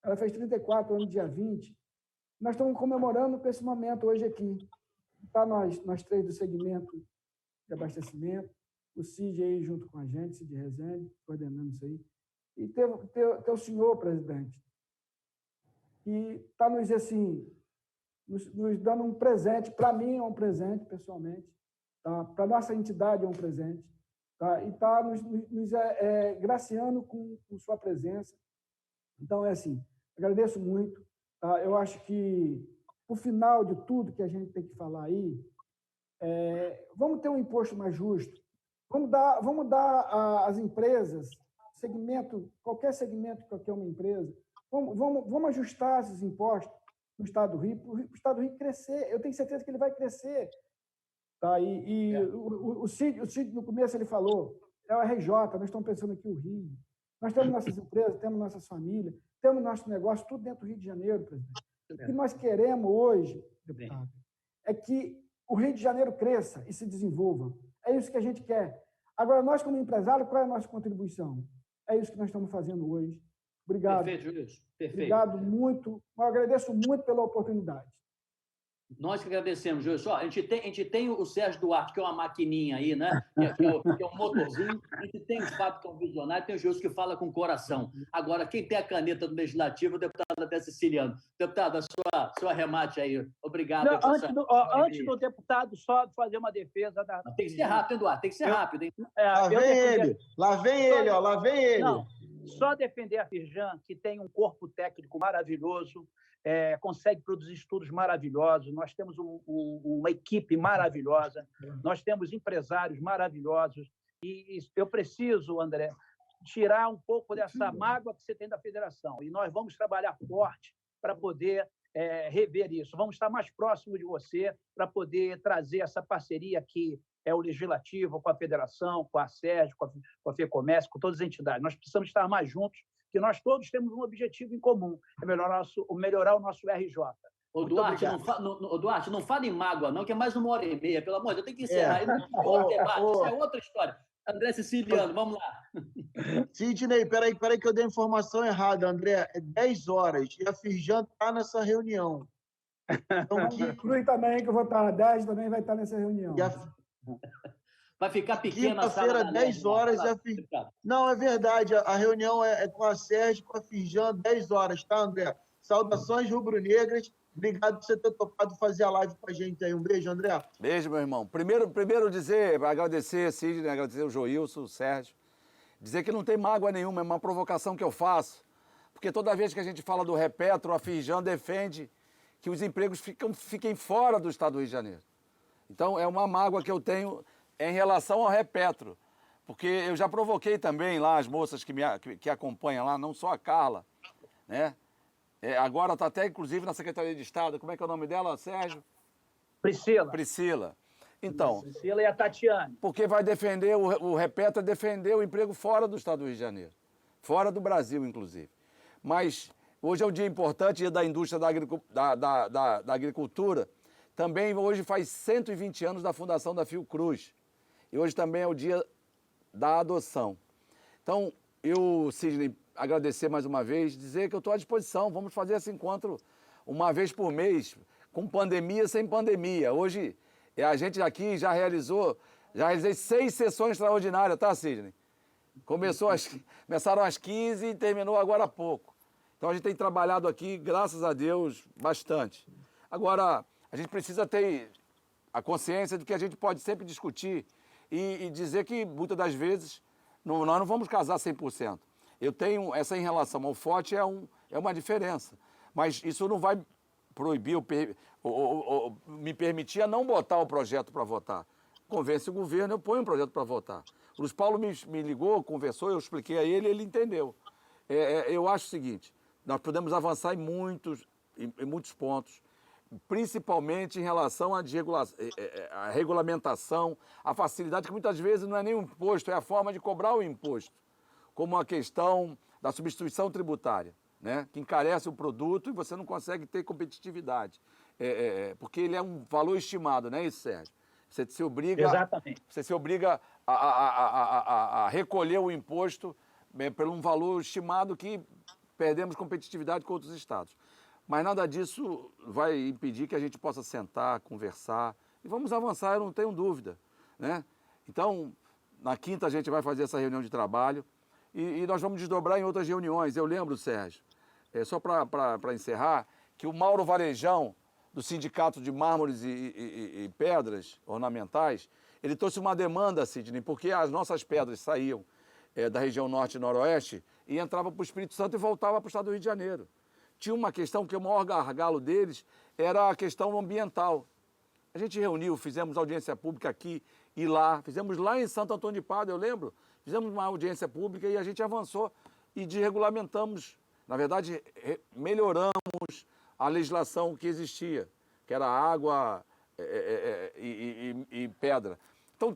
Ela fez 34 anos, dia 20. Nós estamos comemorando com esse momento hoje aqui. Tá nós três do segmento de abastecimento, o Cid aí junto com a gente, Cid Rezende, coordenando isso aí. E ter o senhor, presidente, que está nos, nos dando um presente. Para mim é um presente, pessoalmente. Tá? Para a nossa entidade é um presente. Tá? E está nos graciando com sua presença. Então, é assim, agradeço muito. Tá? Eu acho que, o final de tudo que a gente tem que falar aí, vamos ter um imposto mais justo. Vamos dar às empresas, qualquer segmento, qualquer uma empresa, vamos ajustar esses impostos no Estado do Rio, para o Estado do Rio crescer. Eu tenho certeza que ele vai crescer. Tá? O Cid, no começo, ele falou, é o RJ, nós estamos pensando aqui o Rio. Nós temos nossas empresas, temos nossas famílias, temos nosso negócio, tudo dentro do Rio de Janeiro, presidente. O que nós queremos hoje, deputado, é que o Rio de Janeiro cresça e se desenvolva. É isso que a gente quer. Agora, nós, como empresário, qual é a nossa contribuição? É isso que nós estamos fazendo hoje. Obrigado. Perfeito, Júlio. Perfeito. Obrigado muito. Eu agradeço muito pela oportunidade. Nós que agradecemos, Júlio. Só, a gente tem o Sérgio Duarte, que é uma maquininha aí, né? Que é um motorzinho. A gente tem o Fábio, que é um visionário, tem o Júlio que fala com o coração. Agora, quem tem a caneta do Legislativo, o deputado até Siciliano. Deputado, seu arremate aí. Obrigado. Não, antes do deputado, só fazer uma defesa da... Tem que ser rápido, hein, Duarte? Tem que ser rápido, hein? Lá vem ele. Não, só defender a Firjan, que tem um corpo técnico maravilhoso, consegue produzir estudos maravilhosos, nós temos uma equipe maravilhosa, nós temos empresários maravilhosos, e eu preciso, André, tirar um pouco dessa mágoa que você tem da federação, e nós vamos trabalhar forte para poder rever isso. Vamos estar mais próximo de você para poder trazer essa parceria que é o Legislativo com a Federação, com a Sérgio, com a FEComércio, com todas as entidades. Nós precisamos estar mais juntos, porque nós todos temos um objetivo em comum, é melhorar o nosso RJ. Duarte, não fala em mágoa, não, que é mais 1h30, pelo amor de Deus, tem que encerrar. Isso é outra história. André Siciliano, vamos lá. Sidney, peraí que eu dei a informação errada, André. É 10 horas e a Firjan está nessa reunião. Então, inclui também que eu vou estar às 10, também vai estar nessa reunião. Vai ficar pequena a sala. Quinta-feira, 10 horas. Não, é verdade. A reunião é com a Sérgio, com a Firjan, 10 horas, tá, André? Saudações rubro-negras. Obrigado por você ter topado fazer a live com a gente aí. Um beijo, André. Beijo, meu irmão. Primeiro agradecer, Sidney, agradecer o Joilson, o Sérgio. Dizer que não tem mágoa nenhuma, é uma provocação que eu faço. Porque toda vez que a gente fala do Repetro, a Firjan defende que os empregos fiquem fora do Estado do Rio de Janeiro. Então, é uma mágoa que eu tenho em relação ao Repetro. Porque eu já provoquei também lá as moças que acompanham lá, não só a Carla, né? Agora está até, inclusive, na Secretaria de Estado. Como é que é o nome dela, Sérgio? Priscila. Então... Priscila e a Tatiane. Porque vai defender, o Repetro é defender o emprego fora do Estado do Rio de Janeiro. Fora do Brasil, inclusive. Mas hoje é um dia importante, dia da indústria da agricultura. Também hoje faz 120 anos da fundação da Fiocruz. E hoje também é o dia da adoção. Então, Sidney, agradecer mais uma vez, dizer que eu estou à disposição. Vamos fazer esse encontro uma vez por mês, com pandemia, sem pandemia. Hoje, a gente aqui já realizei 6 sessões extraordinárias, tá, Sidney? Começaram às 15 e terminou agora há pouco. Então, a gente tem trabalhado aqui, graças a Deus, bastante. Agora, a gente precisa ter a consciência de que a gente pode sempre discutir e dizer que, muitas das vezes, nós não vamos casar 100%. Eu tenho essa em relação ao Forte, é uma diferença. Mas isso não vai proibir ou me permitir a não botar o projeto para votar. Convence o governo, eu ponho um projeto para votar. O Luiz Paulo me ligou, conversou, eu expliquei a ele, ele entendeu. Eu acho o seguinte, nós podemos avançar em muitos pontos, principalmente em relação à regulamentação, a facilidade que muitas vezes não é nem um imposto, é a forma de cobrar o imposto, como a questão da substituição tributária, né? Que encarece o produto e você não consegue ter competitividade. porque ele é um valor estimado, não é isso, Sérgio? Você se obriga, Exatamente. você se obriga a recolher o imposto por um valor estimado que perdemos competitividade com outros estados. Mas nada disso vai impedir que a gente possa sentar, conversar e vamos avançar, eu não tenho dúvida, né? Então, na quinta a gente vai fazer essa reunião de trabalho e nós vamos desdobrar em outras reuniões. Eu lembro, Sérgio, só para encerrar, que o Mauro Varejão, do Sindicato de Mármores e Pedras Ornamentais, ele trouxe uma demanda, Sidney, porque as nossas pedras saíam da região norte e noroeste e entravam para o Espírito Santo e voltavam para o estado do Rio de Janeiro. Tinha uma questão que o maior gargalo deles era a questão ambiental. A gente reuniu, fizemos audiência pública aqui e lá, fizemos lá em Santo Antônio de Pádua, eu lembro, fizemos uma audiência pública e a gente avançou e desregulamentamos, na verdade, melhoramos a legislação que existia, que era água e pedra. Então,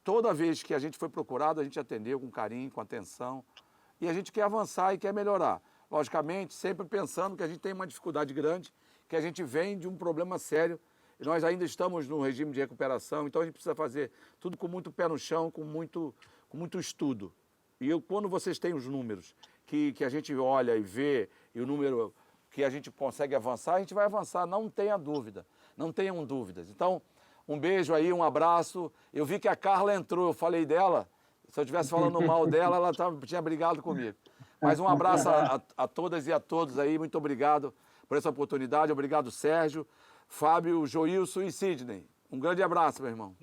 toda vez que a gente foi procurado, a gente atendeu com carinho, com atenção, e a gente quer avançar e quer melhorar. Logicamente, sempre pensando que a gente tem uma dificuldade grande, que a gente vem de um problema sério, e nós ainda estamos no regime de recuperação, então a gente precisa fazer tudo com muito pé no chão, com muito estudo. E quando vocês têm os números que a gente olha e vê, e o número que a gente consegue avançar, a gente vai avançar, não tenha dúvida, não tenham dúvidas. Então, um beijo aí, um abraço. Eu vi que a Carla entrou, eu falei dela, se eu estivesse falando mal dela, ela tinha brigado comigo. Mas um abraço a todas e a todos aí, muito obrigado por essa oportunidade, obrigado Sérgio, Fábio, Joilson e Sidney. Um grande abraço, meu irmão.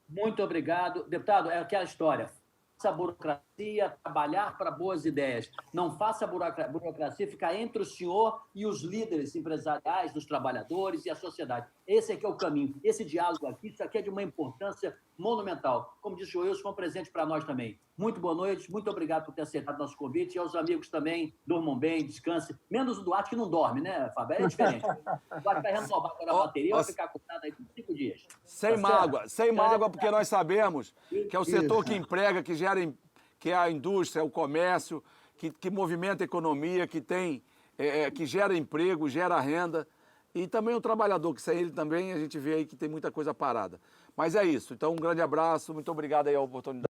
Muito obrigado. Deputado, é aquela história. Faça a burocracia trabalhar para boas ideias. Não faça a burocracia ficar entre o senhor e os líderes empresariais, dos trabalhadores e a sociedade. Esse aqui é o caminho. Esse diálogo aqui, isso aqui é de uma importância monumental. Como disse o Wilson, foi um presente para nós também. Muito boa noite, muito obrigado por ter aceitado nosso convite. E aos amigos também, durmam bem, descansem. Menos o Duarte, que não dorme, né, Fábio? É diferente. O Duarte vai renovar agora a bateria, vai ficar acordado aí por 5 dias. Sem mágoa, sem mágoa, porque nós sabemos que é o setor que emprega, que é a indústria, o comércio, que movimenta a economia, que gera emprego, gera renda. E também o trabalhador, que sem ele também a gente vê aí que tem muita coisa parada. Mas é isso. Então, um grande abraço, muito obrigado aí a oportunidade.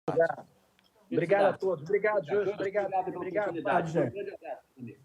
Obrigado a todos. Obrigado, Júlio. Obrigado. Obrigado. Um grande abraço, amigos.